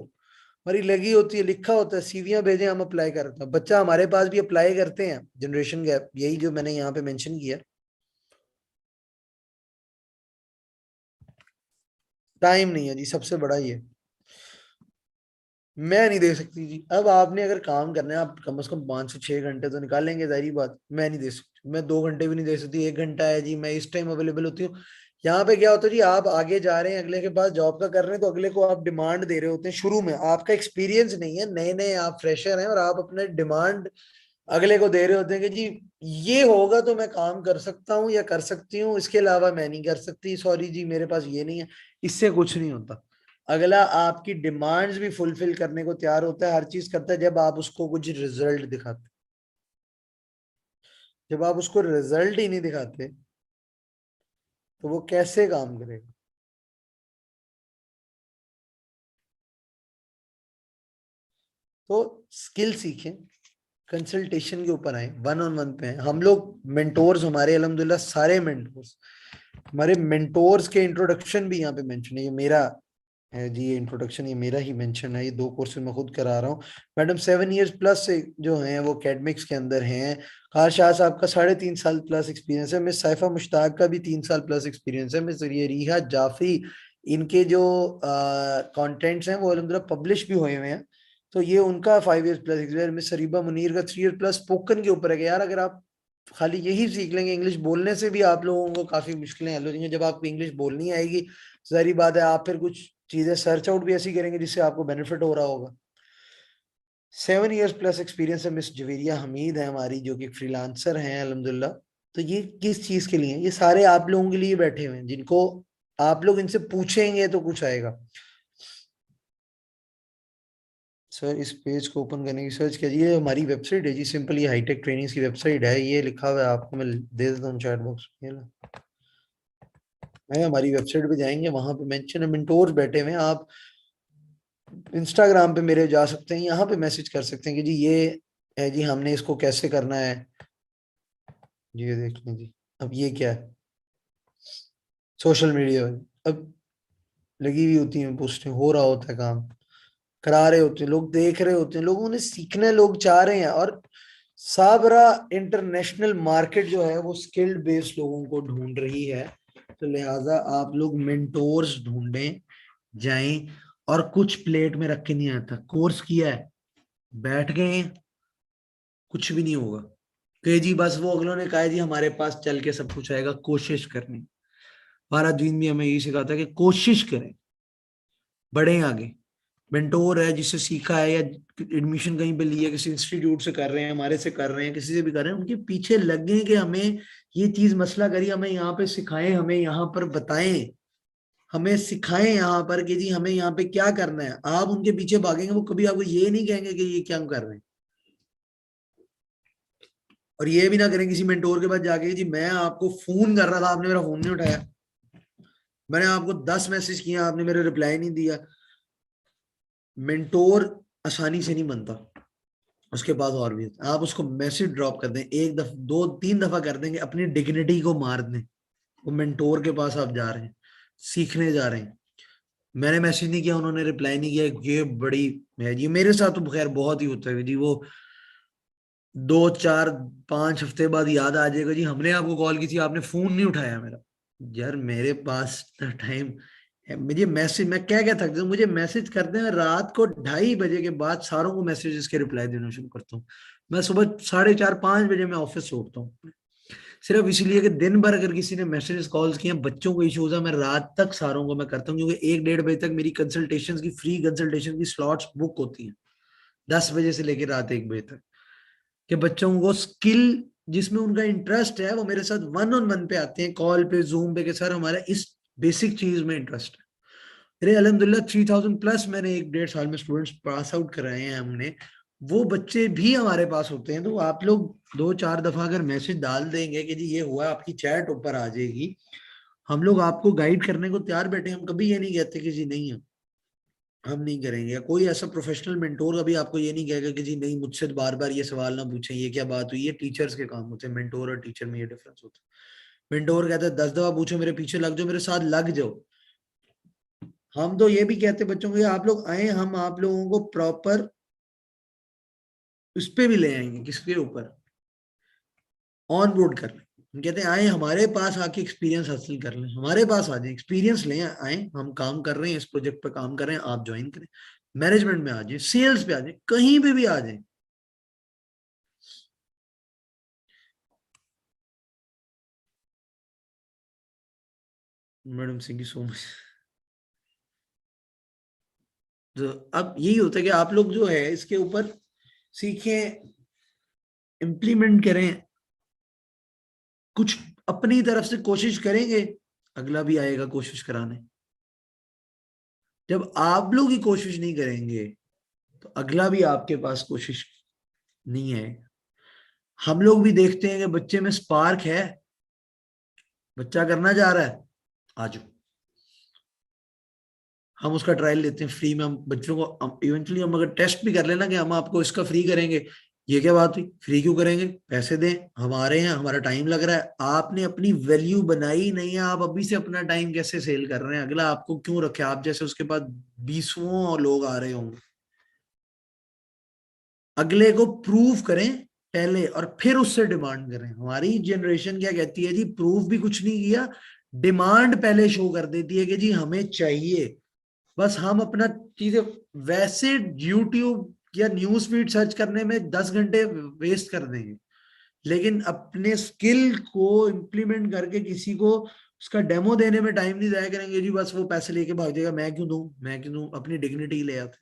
हमारी लगी होती है, लिखा होता है, सीवियां भेजें, हम अप्लाई करते हैं। बच्चा हमारे पास भी अप्लाई करते हैं। जनरेशन गैप यही जो मैंने यहाँ पे मेंशन किया। टाइम नहीं है जी, सबसे बड़ा ये। मैं नहीं दे सकती जी। अब आपने अगर काम करना है, आप कम से कम 5 से 6 घंटे तो निकालेंगे, जाहिर बात। मैं नहीं दे सकती, मैं 2 घंटे भी नहीं दे सकती। 1 घंटा है जी, मैं इस टाइम अवेलेबल होती हूँ। यहाँ पे क्या होता है जी, आप आगे जा रहे हैं, अगले के पास जॉब का कर रहे हैं, तो अगले को आप डिमांड दे रहे होते हैं। शुरू में आपका एक्सपीरियंस नहीं है, नए नए आप फ्रेशर हैं, और आप अपने डिमांड अगले को दे रहे होते हैं कि जी ये होगा तो मैं काम कर सकता हूँ या कर सकती हूँ, इसके अलावा मैं नहीं कर सकती, सॉरी जी मेरे पास ये नहीं है। इससे कुछ नहीं होता। अगला आपकी डिमांड्स भी फुलफिल करने को तैयार होता है, हर चीज करता है, जब आप उसको कुछ रिजल्ट दिखाते। जब आप उसको रिजल्ट ही नहीं दिखाते तो वो कैसे काम करेगा? तो स्किल सीखें, कंसल्टेशन के ऊपर आए, वन ऑन वन पे हैं हम लोग। मेंटोर्स हमारे अल्हम्दुलिल्लाह सारे मेंटोर्स, हमारे मेंटोर्स के इंट्रोडक्शन भी यहाँ पे मेंशन है। ये मेरा है जी, ये इंट्रोडक्शन ये मेरा ही मेंशन है। ये 2 कोर्सेज मैं खुद करा रहा हूँ। मैडम 7 इयर्स प्लस से जो हैं वो एकेडमिक्स के अंदर हैं। खार शाह साहब का 3.5 साल प्लस एक्सपीरियंस है। मिस साइफा मुश्ताक का भी 3 साल प्लस एक्सपीरियंस है। मिस ये रिहा जाफरी, इनके जो कंटेंट्स हैं वो अल्हम्दुलिल्लाह पब्लिश भी हुए हुए हैं। तो ये उनका 5 years plus experience. Miss Sariba Munir का 3 ईयर प्लस स्पोकन के ऊपर है कि यार अगर आप खाली यही सीख लेंगे, इंग्लिश बोलने से भी आप लोगों को काफी मुश्किलें हल हो जाएंगी। जब आपको इंग्लिश बोलनी आएगी, जाहिर बात है आप फिर कुछ चीजें सर्च आउट भी ऐसी करेंगे जिससे आपको बेनिफिट हो रहा होगा। 7 इयर्स प्लस एक्सपीरियंस है। मिस जवेरिया हमीद है हमारी, जो कि फ्रीलांसर हैं अल्हम्दुलिल्लाह। तो ये किस चीज के लिए है? ये सारे आप लोगों के लिए बैठे हुए हैं, जिनको आप लोग इनसे पूछेंगे तो कुछ आएगा। सर इस पेज को ओपन करने की सर्च कीजिए, ये हमारी वेबसाइट है जी, सिंपल ये हाईटेक ट्रेनिंग्स की वेबसाइट है, ये लिखा हुआ है आपको, मैं दे देता हूँ चैट बॉक्स में, ये लो। मैं हमारी वेबसाइट पे जाएंगे, वहां पे मेंशन है, मेंटोर्स बैठे हुए हैं। आप इंस्टाग्राम पे मेरे जा सकते हैं, यहाँ पे मैसेज कर सकते हैं कि जी ये है जी, हमने इसको कैसे करना है जी, ये देख लें जी। अब ये क्या है, सोशल मीडिया अब लगी हुई होती है पोस्टें, हो रहा होता है काम, करा रहे होते हैं लोग, देख रहे होते हैं, लोगों ने सीखना है, लोग चाह रहे हैं। और साबरा इंटरनेशनल मार्केट जो है वो स्किल्ड बेस्ड लोगों को ढूंढ रही है, तो लिहाजा आप लोग मेंटोर्स ढूंढें, जाएं। और कुछ प्लेट में रख के नहीं आता, कोर्स किया है, बैठ गए हैं, कुछ भी नहीं होगा कि जी बस वो अगलों ने कहा है जी हमारे पास चल के सब कुछ आएगा। कोशिश करनी, हमारा दीन भी हमें यही सिखाता है कि कोशिश करें, बढ़े आगे। मेंटोर है जिससे सीखा है, या एडमिशन कहीं पे लिया, किसी इंस्टीट्यूट से कर रहे हैं, हमारे से कर रहे हैं, किसी से भी कर रहे हैं, उनके पीछे लगे कि हमें ये चीज मसला करिए, हमें यहाँ पे सिखाएं, हमें यहाँ पर बताएं, हमें सिखाएं यहाँ पर कि जी हमें यहाँ पे क्या करना है। आप उनके पीछे भागेंगे, वो कभी आपको ये नहीं कहेंगे कि ये क्या कर रहे हैं। और ये भी ना करें किसी मेंटोर के पास जाके जी मैं आपको फोन कर रहा था, आपने मेरा फोन नहीं उठाया, मैंने आपको 10 मैसेज किया, आपने मेरे रिप्लाई नहीं दिया। मेंटोर आसानी से नहीं बनता, उसके पास और भी है। आप उसको मैसेज ड्रॉप कर दें, एक दफा, दो तीन दफा कर देंगे, अपनी डिग्निटी को मार दें। वो मेंटोर के पास आप जा रहे हैं, सीखने जा रहे हैं। मैंने मैसेज नहीं किया, उन्होंने रिप्लाई नहीं किया, ये बड़ी है जी। मेरे साथ तो खैर बहुत ही होता है जी, वो 2 4 5 हफ्ते बाद याद आ जाएगा जी हमने आपको कॉल की थी, आपने फोन नहीं उठाया मेरा। यार मेरे पास टाइम है, मुझे मैसेज, मैं क्या क्या थक जाऊँ, मुझे मैसेज करते हैं रात को 2:30 बजे के बाद, सारों को मैसेजेस के रिप्लाई देना शुरू करता हूँ। मैं सुबह 4:30 5 बजे मैं ऑफिस से उठता हूँ, सिर्फ इसलिए कि दिन भर अगर किसी ने मैसेजेस कॉल्स किए, बच्चों को इश्यूज है, मैं रात तक सारों को मैं करता हूँ, क्योंकि 1 1:30 बजे तक मेरी कंसल्टेशन की, फ्री कंसल्टेशन की स्लॉट्स बुक होती हैं, 10 बजे से लेकर रात 1 बजे तक, कि बच्चों को स्किल जिसमें उनका इंटरेस्ट है वो मेरे साथ वन ऑन वन पे आते हैं, कॉल पे, जूम पे, कि सर हमारा इस बेसिक चीज में इंटरेस्ट है। मेरे अल्हम्दुलिल्लाह 3000+ मैंने 1 1.5 साल में स्टूडेंट्स पास आउट कराए हैं हमने, वो बच्चे भी हमारे पास होते हैं। तो आप लोग 2 4 दफा अगर मैसेज डाल देंगे कि जी ये हुआ, आपकी चैट ऊपर आ जाएगी, हम लोग आपको गाइड करने को तैयार बैठे हैं। हम कभी ये नहीं कहते कि जी नहीं है, हम नहीं करेंगे, या कोई ऐसा प्रोफेशनल मेंटोर कभी आपको ये नहीं कहेगा कि जी नहीं मुझसे बार बार ये सवाल ना पूछें, ये क्या बात हुई। ये टीचर्स के काम होते हैं, मेंटोर और टीचर में ये डिफरेंस होता है। मेंटोर कहता है 10 दफा पूछो, मेरे पीछे लग जाओ, मेरे साथ लग जाओ। हम तो ये भी कहते हैं बच्चों को, आप लोग आए, हम आप लोगों को प्रॉपर उस पे भी ले आएंगे, किसके ऊपर, ऑन बोर्ड कर लें। हम कहते हैं आए हमारे पास आके एक्सपीरियंस हासिल कर लें, हमारे पास आ जाए, एक्सपीरियंस लें, आए हम काम कर रहे हैं, इस प्रोजेक्ट पे काम कर रहे हैं, आप ज्वाइन करें, मैनेजमेंट में आ जाए, सेल्स पे आ जाए, कहीं पे भी आ जाए। Madam thank you so much. तो अब यही होता है कि आप लोग जो है इसके ऊपर सीखें, इम्प्लीमेंट करें, कुछ अपनी तरफ से कोशिश करेंगे, अगला भी आएगा कोशिश कराने। जब आप लोग ही कोशिश नहीं करेंगे तो अगला भी आपके पास कोशिश नहीं है। हम लोग भी देखते हैं कि बच्चे में स्पार्क है, बच्चा करना चाह रहा है, आज हम उसका ट्रायल लेते हैं फ्री में। हम बच्चों को इवेंचुअली हम अगर टेस्ट भी कर लेना कि हम आपको इसका फ्री करेंगे, ये क्या बात हुई, फ्री क्यों करेंगे, पैसे दें, हमारे हैं, हमारा टाइम लग रहा है, आपने अपनी वैल्यू बनाई नहीं है, आप अभी से अपना टाइम कैसे सेल कर रहे हैं, अगला आपको क्यों रखे, आप जैसे उसके पास 20 लोग आ रहे होंगे। अगले को प्रूव करें पहले और फिर उससे डिमांड करें। हमारी जनरेशन क्या कहती है जी, प्रूव भी कुछ नहीं किया, डिमांड पहले शो कर देती है कि जी हमें चाहिए। बस हम अपना चीजें वैसे यूट्यूब या न्यूज फीड सर्च करने में 10 घंटे वेस्ट कर देंगे, लेकिन अपने स्किल को इम्प्लीमेंट करके किसी को उसका डेमो देने में टाइम नहीं जाया करेंगे जी, बस वो पैसे लेके भाग जाएगा, मैं क्यों दूं, मैं क्यों दूं, अपनी डिग्निटी ले आते,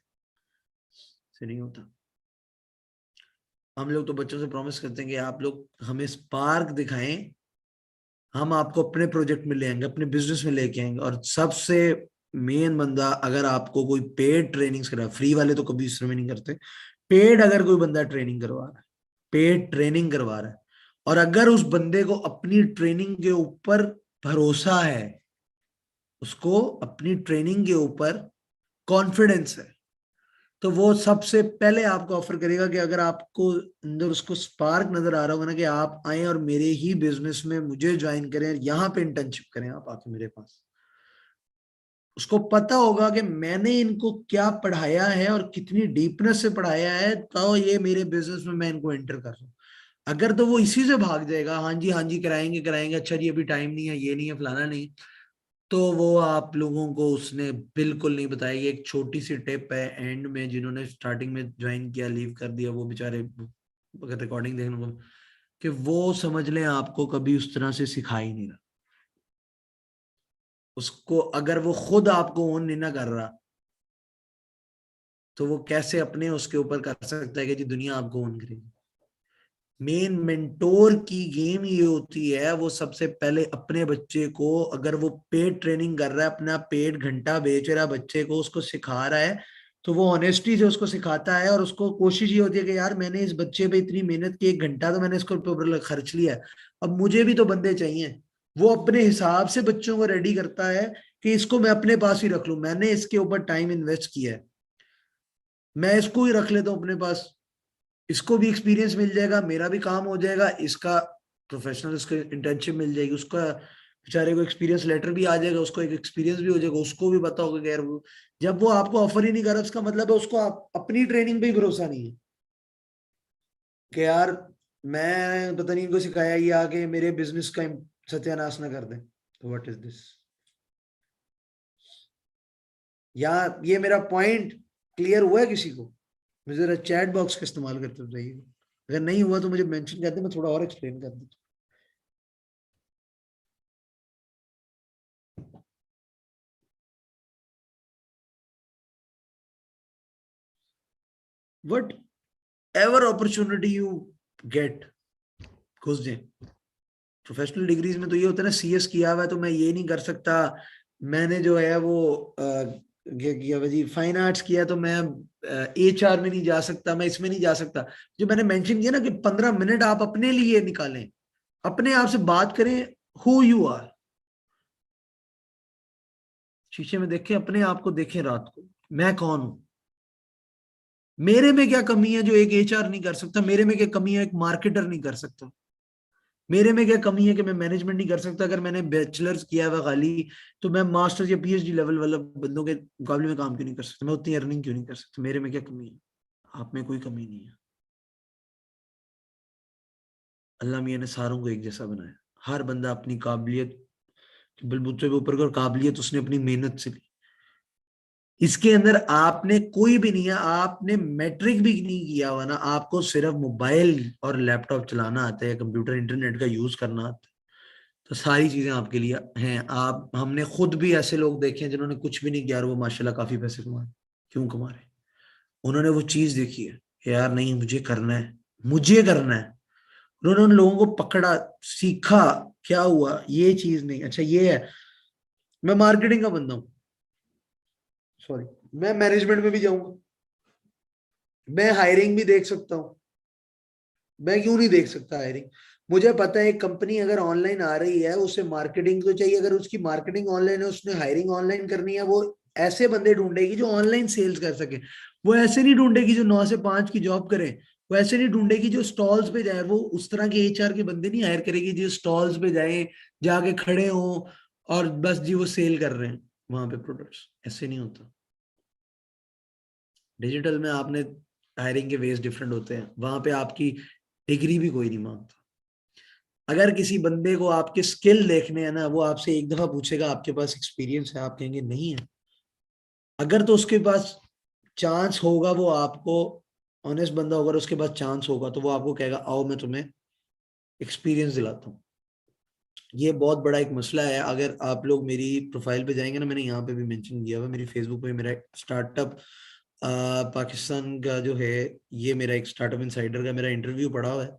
से नहीं होता। हम लोग तो बच्चों से प्रॉमिस करते हैं कि आप लोग हमें स्पार्क दिखाएं, हम आपको अपने प्रोजेक्ट में ले आएंगे, अपने बिजनेस में लेके आएंगे। और सबसे मेन बंदा, अगर आपको कोई पेड ट्रेनिंग्स करा, फ्री वाले तो कभी इसमें नहीं करते, पेड अगर कोई बंदा ट्रेनिंग करवा रहा है, पेड ट्रेनिंग करवा रहा है, और अगर उस बंदे को अपनी ट्रेनिंग के ऊपर भरोसा है, उसको अपनी ट्रेनिंग के ऊपर कॉन्फिडेंस है, तो वो सबसे पहले आपको ऑफर करेगा कि अगर आपको अंदर उसको स्पार्क नजर आ रहा होगा ना कि आप आए और मेरे ही बिजनेस में मुझे ज्वाइन करें, यहाँ पे इंटर्नशिप करें आप आके मेरे पास, उसको पता होगा कि मैंने इनको क्या पढ़ाया है और कितनी डीपनेस से पढ़ाया है, तो ये मेरे बिजनेस में मैं इनको एंटर कर रहा हूँ। अगर तो वो इसी से भाग जाएगा, हाँ जी कराएंगे कराएंगे, अच्छा जी अभी टाइम नहीं है, ये नहीं है, फलाना नहीं, तो वो आप लोगों को उसने बिल्कुल नहीं बताया। ये एक छोटी सी टिप है एंड में, जिन्होंने स्टार्टिंग में ज्वाइन किया लीव कर दिया, वो बेचारे अगर रिकॉर्डिंग देखने को, कि वो समझ लें आपको कभी उस तरह से सिखा ही नहीं रहा। उसको अगर वो खुद आपको ओन नहीं ना कर रहा, तो वो कैसे अपने उसके ऊपर कर सकता है कि जी दुनिया आपको ओन करेगी। मेन मेंटोर की गेम ये होती है, वो सबसे पहले अपने बच्चे को, अगर वो पेड ट्रेनिंग कर रहा है, अपना पेड घंटा बेच रहा है बच्चे को, उसको सिखा रहा है, तो वो ऑनेस्टी से उसको सिखाता है, और उसको कोशिश ये होती है कि यार मैंने इस बच्चे पे इतनी मेहनत की, 1 घंटा तो मैंने इसको ऊपर खर्च लिया है, अब मुझे भी तो बंदे चाहिए। वो अपने हिसाब से बच्चों को रेडी करता है कि इसको मैं अपने पास ही रख लूं, मैंने इसके ऊपर टाइम इन्वेस्ट किया है, मैं इसको ही रख लेता हूँ अपने पास, इसको भी एक्सपीरियंस मिल जाएगा, मेरा भी काम हो जाएगा, इसका प्रोफेशनल, इसको इंटर्नशिप मिल जाएगी, उसका बेचारे को एक्सपीरियंस लेटर भी आ जाएगा, उसको एक एक्सपीरियंस भी हो जाएगा, उसको भी पता होगा कि यार वो, जब वो आपको ऑफर ही नहीं कर रहा, उसका मतलब है उसको आप अपनी ट्रेनिंग पे ही भरोसा नहीं है कि यार मैं पता नहीं इनको सिखाया, ये आके मेरे बिजनेस का सत्यानाश ना कर दे, तो व्हाट इज दिस। या ये मेरा पॉइंट क्लियर हुआ है किसी को? मुझे जरा चैट बॉक्स का इस्तेमाल करते बताइए, अगर नहीं हुआ तो मुझे मेंशन कर दे, मैं थोड़ा और एक्सप्लेन कर दूँ। What ever opportunity you get, घुस जाए। प्रोफेशनल डिग्रीज में तो ये होता है ना, सीएस किया हुआ है तो मैं ये नहीं कर सकता, मैंने जो है वो क्या किया हुआ जी, फाइन आर्ट्स किया, तो मैं एचआर में नहीं जा सकता, मैं इसमें नहीं जा सकता। जो मैंने मेंशन किया ना कि 15 मिनट आप अपने लिए निकालें, अपने आप से बात करें, हु यू आर, शीशे में देखें अपने आप को, देखें रात को, मैं कौन हूं, मेरे में क्या कमी है जो एक एचआर नहीं कर सकता, मेरे में क्या कमी है एक मार्केटर नहीं कर सकता, मेरे में क्या कमी है कि मैं मैनेजमेंट नहीं कर सकता, अगर मैंने बैचलर्स किया हुआ खाली, तो मैं मास्टर्स या पीएचडी लेवल वाला बंदों के मुकाबले में काम क्यों नहीं कर सकता, मैं उतनी अर्निंग क्यों नहीं कर सकता, मेरे में क्या कमी है? आप में कोई कमी नहीं है। अल्लाह मियाँ ने सारों को एक जैसा बनाया, हर बंदा अपनी काबिलियत के बलबूते के ऊपर, काबिलियत उसने अपनी मेहनत से ली। इसके अंदर आपने कोई भी नहीं है, आपने मैट्रिक भी नहीं किया हुआ ना, आपको सिर्फ मोबाइल और लैपटॉप चलाना आता है, कंप्यूटर इंटरनेट का यूज करना आता है, तो सारी चीजें आपके लिए हैं। आप, हमने खुद भी ऐसे लोग देखे हैं जिन्होंने कुछ भी नहीं किया और वो माशाल्लाह काफी पैसे कमा रहे। क्यों कमा रहे? उन्होंने वो चीज देखी है कि यार नहीं मुझे करना है, मुझे करना है, उन्होंने उन लोगों को पकड़ा, सीखा, क्या हुआ ये चीज नहीं, अच्छा ये है, मैं मार्केटिंग का बंदा हूँ, सॉरी, मैं मैनेजमेंट में भी जाऊंगा, मैं हायरिंग भी देख सकता हूँ, मैं क्यों नहीं देख सकता हायरिंग? मुझे पता है एक कंपनी अगर ऑनलाइन आ रही है, उसे मार्केटिंग तो चाहिए, अगर उसकी मार्केटिंग ऑनलाइन है, उसने हायरिंग ऑनलाइन करनी है, वो ऐसे बंदे ढूंढेगी जो ऑनलाइन सेल्स कर सके, वो ऐसे नहीं ढूंढेगी जो 9 से 5 की जॉब करे, वो ऐसे नहीं ढूंढेगी जो स्टॉल्स पे जाए, वो उस तरह के एचआर के बंदे नहीं हायर करेगी जो स्टॉल्स पे जाए, जाके खड़े हों और बस जी वो सेल कर रहे हैं वहां पे प्रोडक्ट्स, ऐसे नहीं होता। डिजिटल में आपने हायरिंग के वेज डिफरेंट होते हैं, वहां पे आपकी डिग्री भी कोई नहीं मांगता। अगर किसी बंदे को आपके स्किल देखने हैं ना, वो आपसे एक दफा पूछेगा आपके पास एक्सपीरियंस है, आप कहेंगे नहीं है, अगर तो उसके पास चांस होगा, वो आपको ऑनेस्ट बंदा होगा, उसके पास चांस होगा तो वो आपको कहेगा आओ मैं तुम्हें एक्सपीरियंस दिलाता हूँ। ये बहुत बड़ा एक मसला है। अगर आप लोग मेरी प्रोफाइल पे जाएंगे ना, मैंने यहाँ पे भी मेंशन किया हुआ, मेरी फेसबुक पे मेरा स्टार्टअप पाकिस्तान का जो है, ये मेरा एक स्टार्टअप इनसाइडर का मेरा इंटरव्यू पड़ा हुआ है,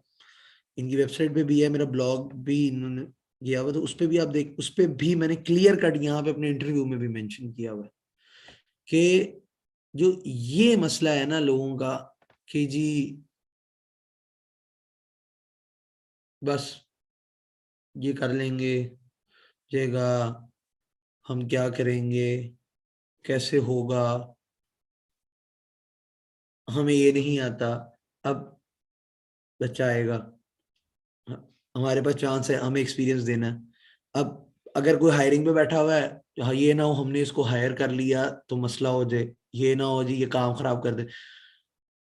इनकी वेबसाइट पे भी है, मेरा ब्लॉग भी इन्होंने गया हुआ, तो उस पे भी आप देख, उस पे भी मैंने क्लियर कट यहाँ पे अपने इंटरव्यू में भी मेंशन किया हुआ है कि जो ये मसला है ना लोगों का कि जी बस ये कर लेंगे, जाएगा, हम क्या करेंगे, कैसे होगा, हमें ये नहीं आता, अब बच्चा आएगा, हमारे पास चांस है, हमें एक्सपीरियंस देना है। अब अगर कोई हायरिंग पे बैठा हुआ है, हाँ, ये ना हो हमने इसको हायर कर लिया तो मसला हो जाए, ये ना हो जी ये काम खराब कर दे,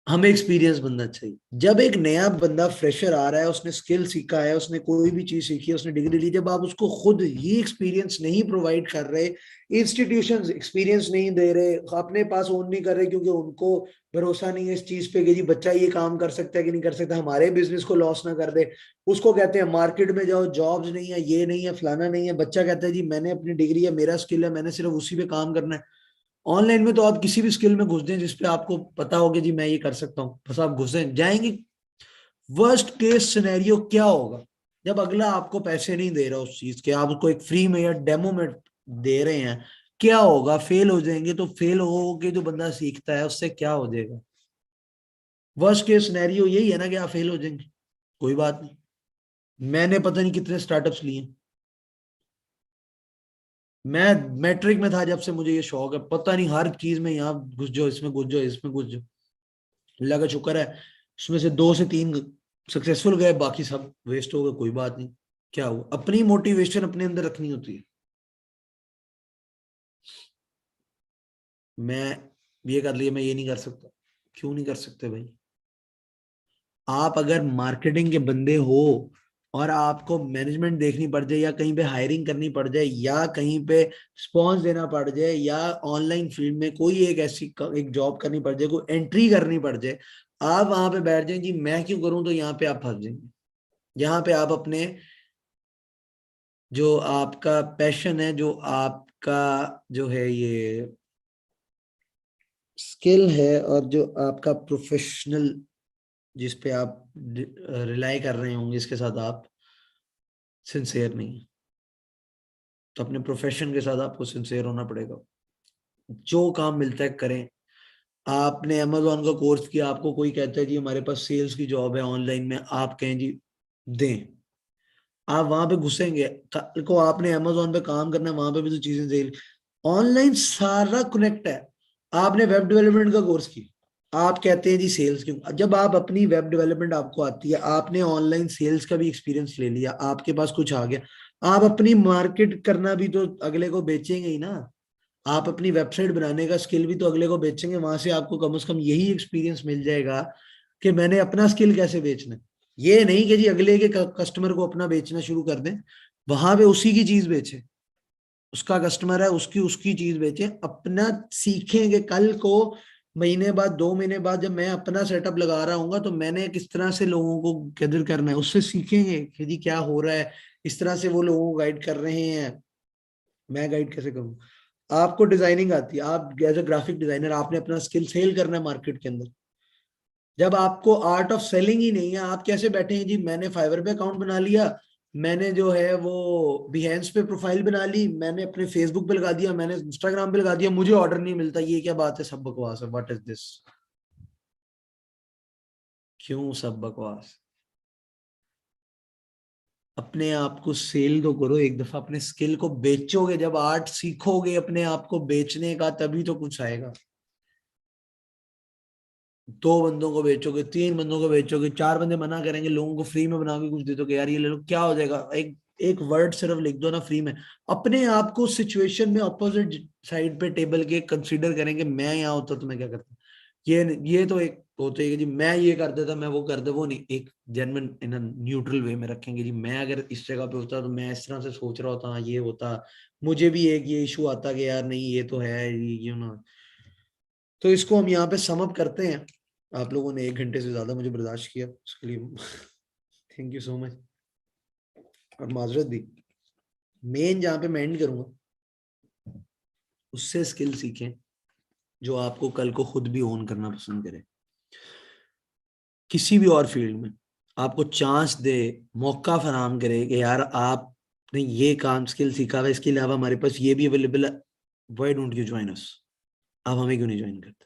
हमें एक्सपीरियंस बंदा चाहिए। जब एक नया बंदा फ्रेशर आ रहा है, उसने स्किल सीखा है, उसने कोई भी चीज सीखी है, उसने डिग्री ली, जब आप उसको खुद ही एक्सपीरियंस नहीं प्रोवाइड कर रहे, इंस्टीट्यूशंस एक्सपीरियंस नहीं दे रहे, अपने पास ओन नहीं कर रहे क्योंकि उनको भरोसा नहीं है इस चीज पे कि जी बच्चा ये काम कर सकता है कि नहीं कर सकता, हमारे बिजनेस को लॉस ना कर दे, उसको कहते हैं मार्केट में जाओ, जॉब्स नहीं है, ये नहीं है, फलाना नहीं है, बच्चा कहता है जी मैंने अपनी डिग्री है, मेरा स्किल है, मैंने सिर्फ उसी पे काम करना है। ऑनलाइन में तो आप किसी भी स्किल में घुस दें जिसपे आपको पता हो कि जी मैं ये कर सकता हूँ, बस आप घुसे जाएंगे। वर्स्ट केस सिनेरियो क्या होगा, जब अगला आपको पैसे नहीं दे रहा उस चीज के, आप उसको एक फ्री में या डेमो में दे रहे हैं, क्या होगा, फेल हो जाएंगे, तो फेल हो के जो बंदा सीखता है उससे क्या हो जाएगा? वर्स्ट केस सिनेरियो यही है ना कि आप फेल हो जाएंगे, कोई बात नहीं। मैंने पता नहीं कितने स्टार्टअप्स लिए, मैं मैट्रिक में था जब से मुझे ये शौक है, पता नहीं हर चीज में, यहाँ घुस जाओ, इसमें घुस जाओ, इसमें घुस जाओ, अल्लाह का शुक्र है उसमें से 2 से 3 सक्सेसफुल गए, बाकी सब वेस्ट हो गए, कोई बात नहीं, क्या हुआ, अपनी मोटिवेशन अपने अंदर रखनी होती है। मैं ये कर लिया, मैं ये नहीं कर सकता, क्यों नहीं कर सकते भाई? आप अगर मार्केटिंग के बंदे हो और आपको मैनेजमेंट देखनी पड़ जाए, या कहीं पे हायरिंग करनी पड़ जाए, या कहीं पे स्पॉन्स देना पड़ जाए, या ऑनलाइन फील्ड में कोई एक ऐसी एक जॉब करनी पड़ जाए, कोई एंट्री करनी पड़ जाए, आप वहां पे बैठ जाए जी मैं क्यों करूं, तो यहाँ पे आप फंस जाएंगे। यहाँ पे आप अपने जो आपका पैशन है, जो आपका जो है ये स्किल है, और जो आपका प्रोफेशनल जिस पे आप रिलाई कर रहे होंगे, इसके साथ आप सिंसेयर नहीं है, तो अपने प्रोफेशन के साथ आपको सिंसेयर होना पड़ेगा। जो काम मिलता है करें। आपने अमेजोन का कोर्स किया, आपको कोई कहता है जी हमारे पास सेल्स की जॉब है ऑनलाइन में, आप कहें जी दें, आप वहां पे घुसेंगे, कल को आपने अमेजोन पे काम करना है, वहां पे भी तो चीजें सेल, ऑनलाइन सारा कनेक्ट है। आपने वेब डेवलपमेंट का कोर्स किया, आप कहते हैं जी सेल्स क्यों, जब आप अपनी वेब डेवलपमेंट आपको आती है, आपने ऑनलाइन सेल्स का भी एक्सपीरियंस ले लिया, आपके पास कुछ आ गया, आप अपनी मार्केट करना भी तो अगले को बेचेंगे ही ना, आप अपनी वेबसाइट बनाने का स्किल भी तो अगले को बेचेंगे, वहां से आपको कम से कम यही एक्सपीरियंस मिल जाएगा कि मैंने अपना स्किल कैसे बेचना है। ये नहीं कि जी अगले के कस्टमर को अपना बेचना शुरू कर दें, वहां पे उसी की चीज बेचे, उसका कस्टमर है, उसकी उसकी चीज बेचे, अपना सीखेंगे कल को, महीने बाद 2 महीने बाद जब मैं अपना सेटअप लगा रहा हूँ तो मैंने किस तरह से लोगों को गैदर करना है, उससे सीखेंगे कि जी क्या हो रहा है, इस तरह से वो लोगों को गाइड कर रहे हैं, मैं गाइड कैसे करूँ। आपको डिजाइनिंग आती है, आप एज अ ग्राफिक डिजाइनर आपने अपना स्किल सेल करना है मार्केट के अंदर, जब आपको आर्ट ऑफ सेलिंग ही नहीं है, आप कैसे बैठे हैं जी मैंने फाइवर पे अकाउंट बना लिया, मैंने जो है वो बिहेंस पे प्रोफाइल बना ली, मैंने अपने फेसबुक पे लगा दिया, मैंने इंस्टाग्राम पे लगा दिया, मुझे ऑर्डर नहीं मिलता, ये क्या बात है, सब बकवास है, व्हाट इज दिस, क्यों सब बकवास? अपने आप को सेल तो करो, एक दफा अपने स्किल को बेचोगे, जब आर्ट सीखोगे अपने आप को बेचने का, तभी तो कुछ आएगा। 2 बंदों को बेचोगे, 3 बंदों को बेचोगे, 4 बंदे मना करेंगे, लोगों को फ्री में बना के कुछ दे दोगे, यार ये ले लो, क्या हो जाएगा, एक एक वर्ड सिर्फ लिख दो ना फ्री में, अपने आप को सिचुएशन में अपोजिट साइड पे टेबल के कंसीडर करेंगे, मैं यहाँ होता तो मैं क्या करता। ये तो एक होते है कि जी मैं ये कर देता, मैं वो कर दे, वो नहीं, एक जेन्युइन इन न्यूट्रल वे में रखेंगे जी, मैं अगर इस जगह पे होता तो मैं इस तरह से सोच रहा होता, हाँ, ये होता, मुझे भी एक ये इशू आता कि यार नहीं ये तो है, ये ना। तो इसको हम यहाँ पे समअप करते हैं। आप लोगों ने 1 घंटे से ज्यादा मुझे बर्दाश्त किया, उसके लिए थैंक यू सो मच, और माजरत भी। मेन जहाँ पे मैं एंड करूंगा, उससे स्किल सीखें जो आपको कल को खुद भी ओन करना पसंद करे, किसी भी और फील्ड में आपको चांस दे, मौका फराम करे कि यार आप नहीं, ये काम स्किल सीखा हुआ है, इसके अलावा हमारे पास ये भी अवेलेबल है, why don't you join us? आप हमें क्यों नहीं ज्वाइन करते?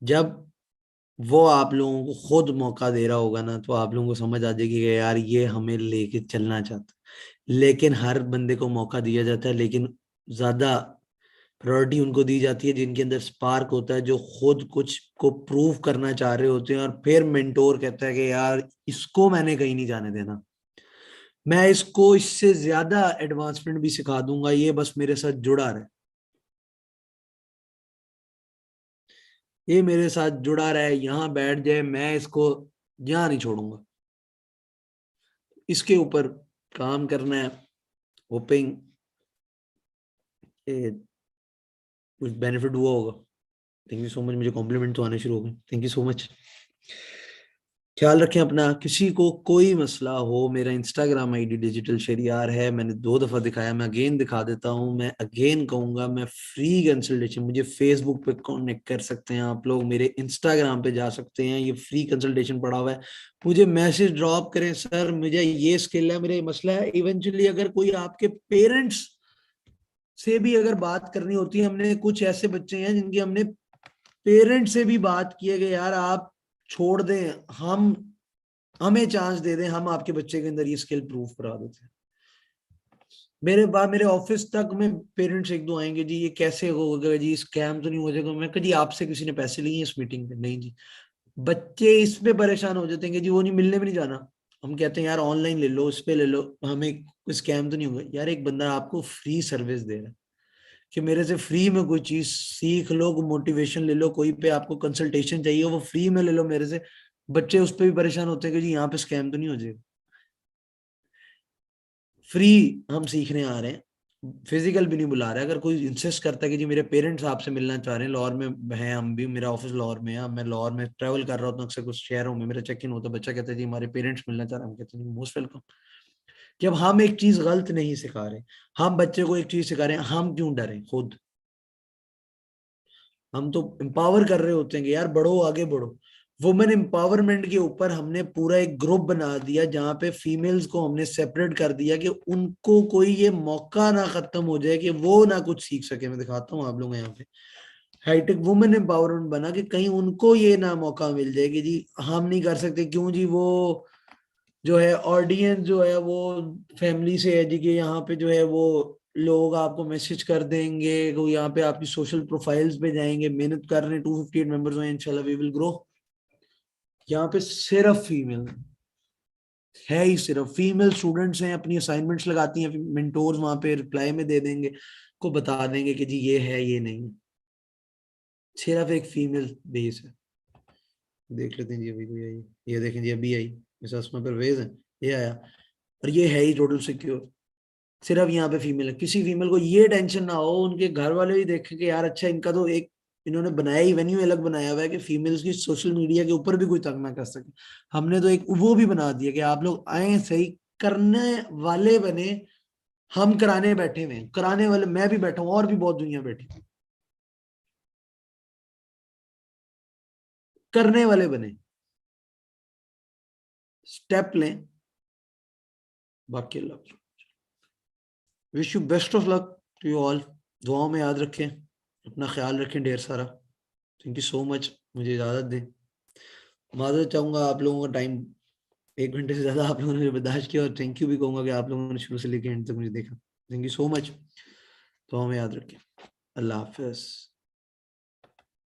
जब वो आप लोगों को खुद मौका दे रहा होगा ना, तो आप लोगों को समझ आ जाएगी कि यार ये हमें लेके चलना चाहता है। लेकिन हर बंदे को मौका दिया जाता है, लेकिन ज्यादा प्रायोरिटी उनको दी जाती है जिनके अंदर स्पार्क होता है, जो खुद कुछ को प्रूव करना चाह रहे होते हैं, और फिर मेंटोर कहता है कि यार इसको मैंने कहीं नहीं जाने देना, मैं इसको इससे ज्यादा एडवांसमेंट भी सिखा दूंगा, ये बस मेरे साथ जुड़ा रहे, ये मेरे साथ जुड़ा रहे, यहाँ बैठ जाए, मैं इसको यहाँ नहीं छोड़ूंगा, इसके ऊपर काम करना है, होपिंग कुछ बेनिफिट हुआ होगा। थैंक यू सो मच, मुझे कॉम्प्लीमेंट तो आने शुरू हो गए, थैंक यू सो मच। ख्याल रखें अपना, किसी को कोई मसला हो, मेरा इंस्टाग्राम आईडी डिजिटल शरियार है, मैंने 2 दफा दिखाया, मैं अगेन दिखा देता हूँ, मैं अगेन कहूंगा, मैं फ्री कंसल्टेशन, मुझे फेसबुक पे कनेक्ट कर सकते हैं आप लोग, मेरे इंस्टाग्राम पे जा सकते हैं, ये फ्री कंसल्टेशन पड़ा हुआ है, मुझे मैसेज ड्रॉप करें, सर मुझे ये स्किल है, मेरा ये मसला है। इवेंचुअली अगर कोई आपके पेरेंट्स से भी अगर बात करनी होती है, हमने कुछ ऐसे बच्चे हैं जिनकी हमने पेरेंट्स से भी बात की है कि यार आप छोड़ दें, हम हमें चांस दे दें, हम आपके बच्चे के अंदर ये स्किल प्रूव करा देते हैं। मेरे बाद मेरे ऑफिस तक में पेरेंट्स एक दो आएंगे, जी ये कैसे होगा जी, स्कैम तो नहीं हो जाएगा? मैं कहा जी आपसे किसी ने पैसे लिए इस मीटिंग पे? नहीं जी। बच्चे इस पे परेशान हो जाते हैं कि जी वो नहीं, मिलने में नहीं जाना। हम कहते हैं यार ऑनलाइन ले लो, उस पे ले लो, हमें कोई स्कैम तो नहीं होगा? यार एक बंदा आपको फ्री सर्विस दे रहा है कि मेरे से फ्री में कोई चीज सीख लो, मोटिवेशन ले लो, कोई पे आपको कंसल्टेशन चाहिए वो फ्री में ले लो मेरे से। बच्चे उस पर भी परेशान होते हैं कि जी यहाँ पे स्कैम तो नहीं हो जाएगा। फ्री हम सीखने आ रहे हैं, फिजिकल भी नहीं बुला रहे। अगर कोई इंसिस्ट करता है कि जी मेरे पेरेंट्स आपसे मिलना चाह रहे हैं, लाहौर में हैं हम भी, मेरा ऑफिस लाहौर में है, मैं लाहौर में ट्रैवल कर रहा होता हूँ अक्सर कुछ शहरों में, मेरा चेक इन होता है, बच्चा कहता है जी हमारे पेरेंट्स मिलना चाह रहे हैं, हम कहते हैं मोस्ट वेलकम। जब हम एक चीज गलत नहीं सिखा रहे, हम बच्चे को एक चीज सिखा रहे हैं, हम क्यों डरे खुद? हम तो एम्पावर कर रहे होते हैं कि यार बढ़ो, आगे बढ़ो। वुमेन एम्पावरमेंट के ऊपर हमने पूरा एक ग्रुप बना दिया, जहां पे फीमेल्स को हमने सेपरेट कर दिया कि उनको कोई ये मौका ना खत्म हो जाए कि वो ना कुछ सीख सके। मैं दिखाता हूँ आप लोग यहाँ पे, हाईटेक वुमेन एम्पावरमेंट बना कि कहीं उनको ये ना मौका मिल जाए कि जी हम नहीं कर सकते, क्यों जी वो जो है ऑडियंस जो है वो फैमिली से है जी, कि यहाँ पे जो है वो लोग आपको मैसेज कर देंगे, वो यहाँ पे आपकी सोशल प्रोफाइल्स पे जाएंगे, मेहनत कर रहे हैं, 258 मेंबर्स हैं, इंशाल्लाह वी विल ग्रो। यहाँ पे सिर्फ फीमेल है ही, सिर्फ फीमेल स्टूडेंट्स हैं, अपनी असाइनमेंट्स लगाती हैं, मेंटोर्स वहां पे रिप्लाई में दे देंगे, को बता देंगे कि जी ये है ये नहीं है। सिर्फ एक फीमेल बेस है। देख लेते हैं जी, अभी कोई आई? ये देखें जी, अभी आई, मिस अस्मा परवेज है, ये आया, और ये है ही टोटल सिक्योर। सिर्फ यहाँ पे फीमेल है, किसी फीमेल को ये टेंशन ना हो, उनके घर वाले भी देखें कि यार अच्छा इनका तो एक, इन्होंने बनाया ही वेन्यू अलग बनाया हुआ है कि फीमेल्स की सोशल मीडिया के ऊपर भी कोई तंग ना कर सके। हमने तो एक वो भी बना दिया कि आप लोग आए, सही करने वाले बने, हम कराने बैठे हुए हैं, कराने वाले मैं भी बैठा हूँ, और भी बहुत दुनिया बैठी, करने वाले बने, स्टेप लें, बाकी अल्लाह। Wish you best of luck to you all, दुआओं में याद रखें, अपना ख्याल रखें ढेर सारा। थैंक यू सो मच, मुझे इजाजत दें। माजरत चाहूंगा आप लोगों का टाइम, 1 घंटे से ज्यादा आप लोगों ने बर्दाश्त किया, और थैंक यू भी कहूंगा कि आप लोगों ने शुरू से लेकर एंड तक मुझे देखा। थैंक यू सो मच, तो हमें याद रखें। अल्लाह हाफिज।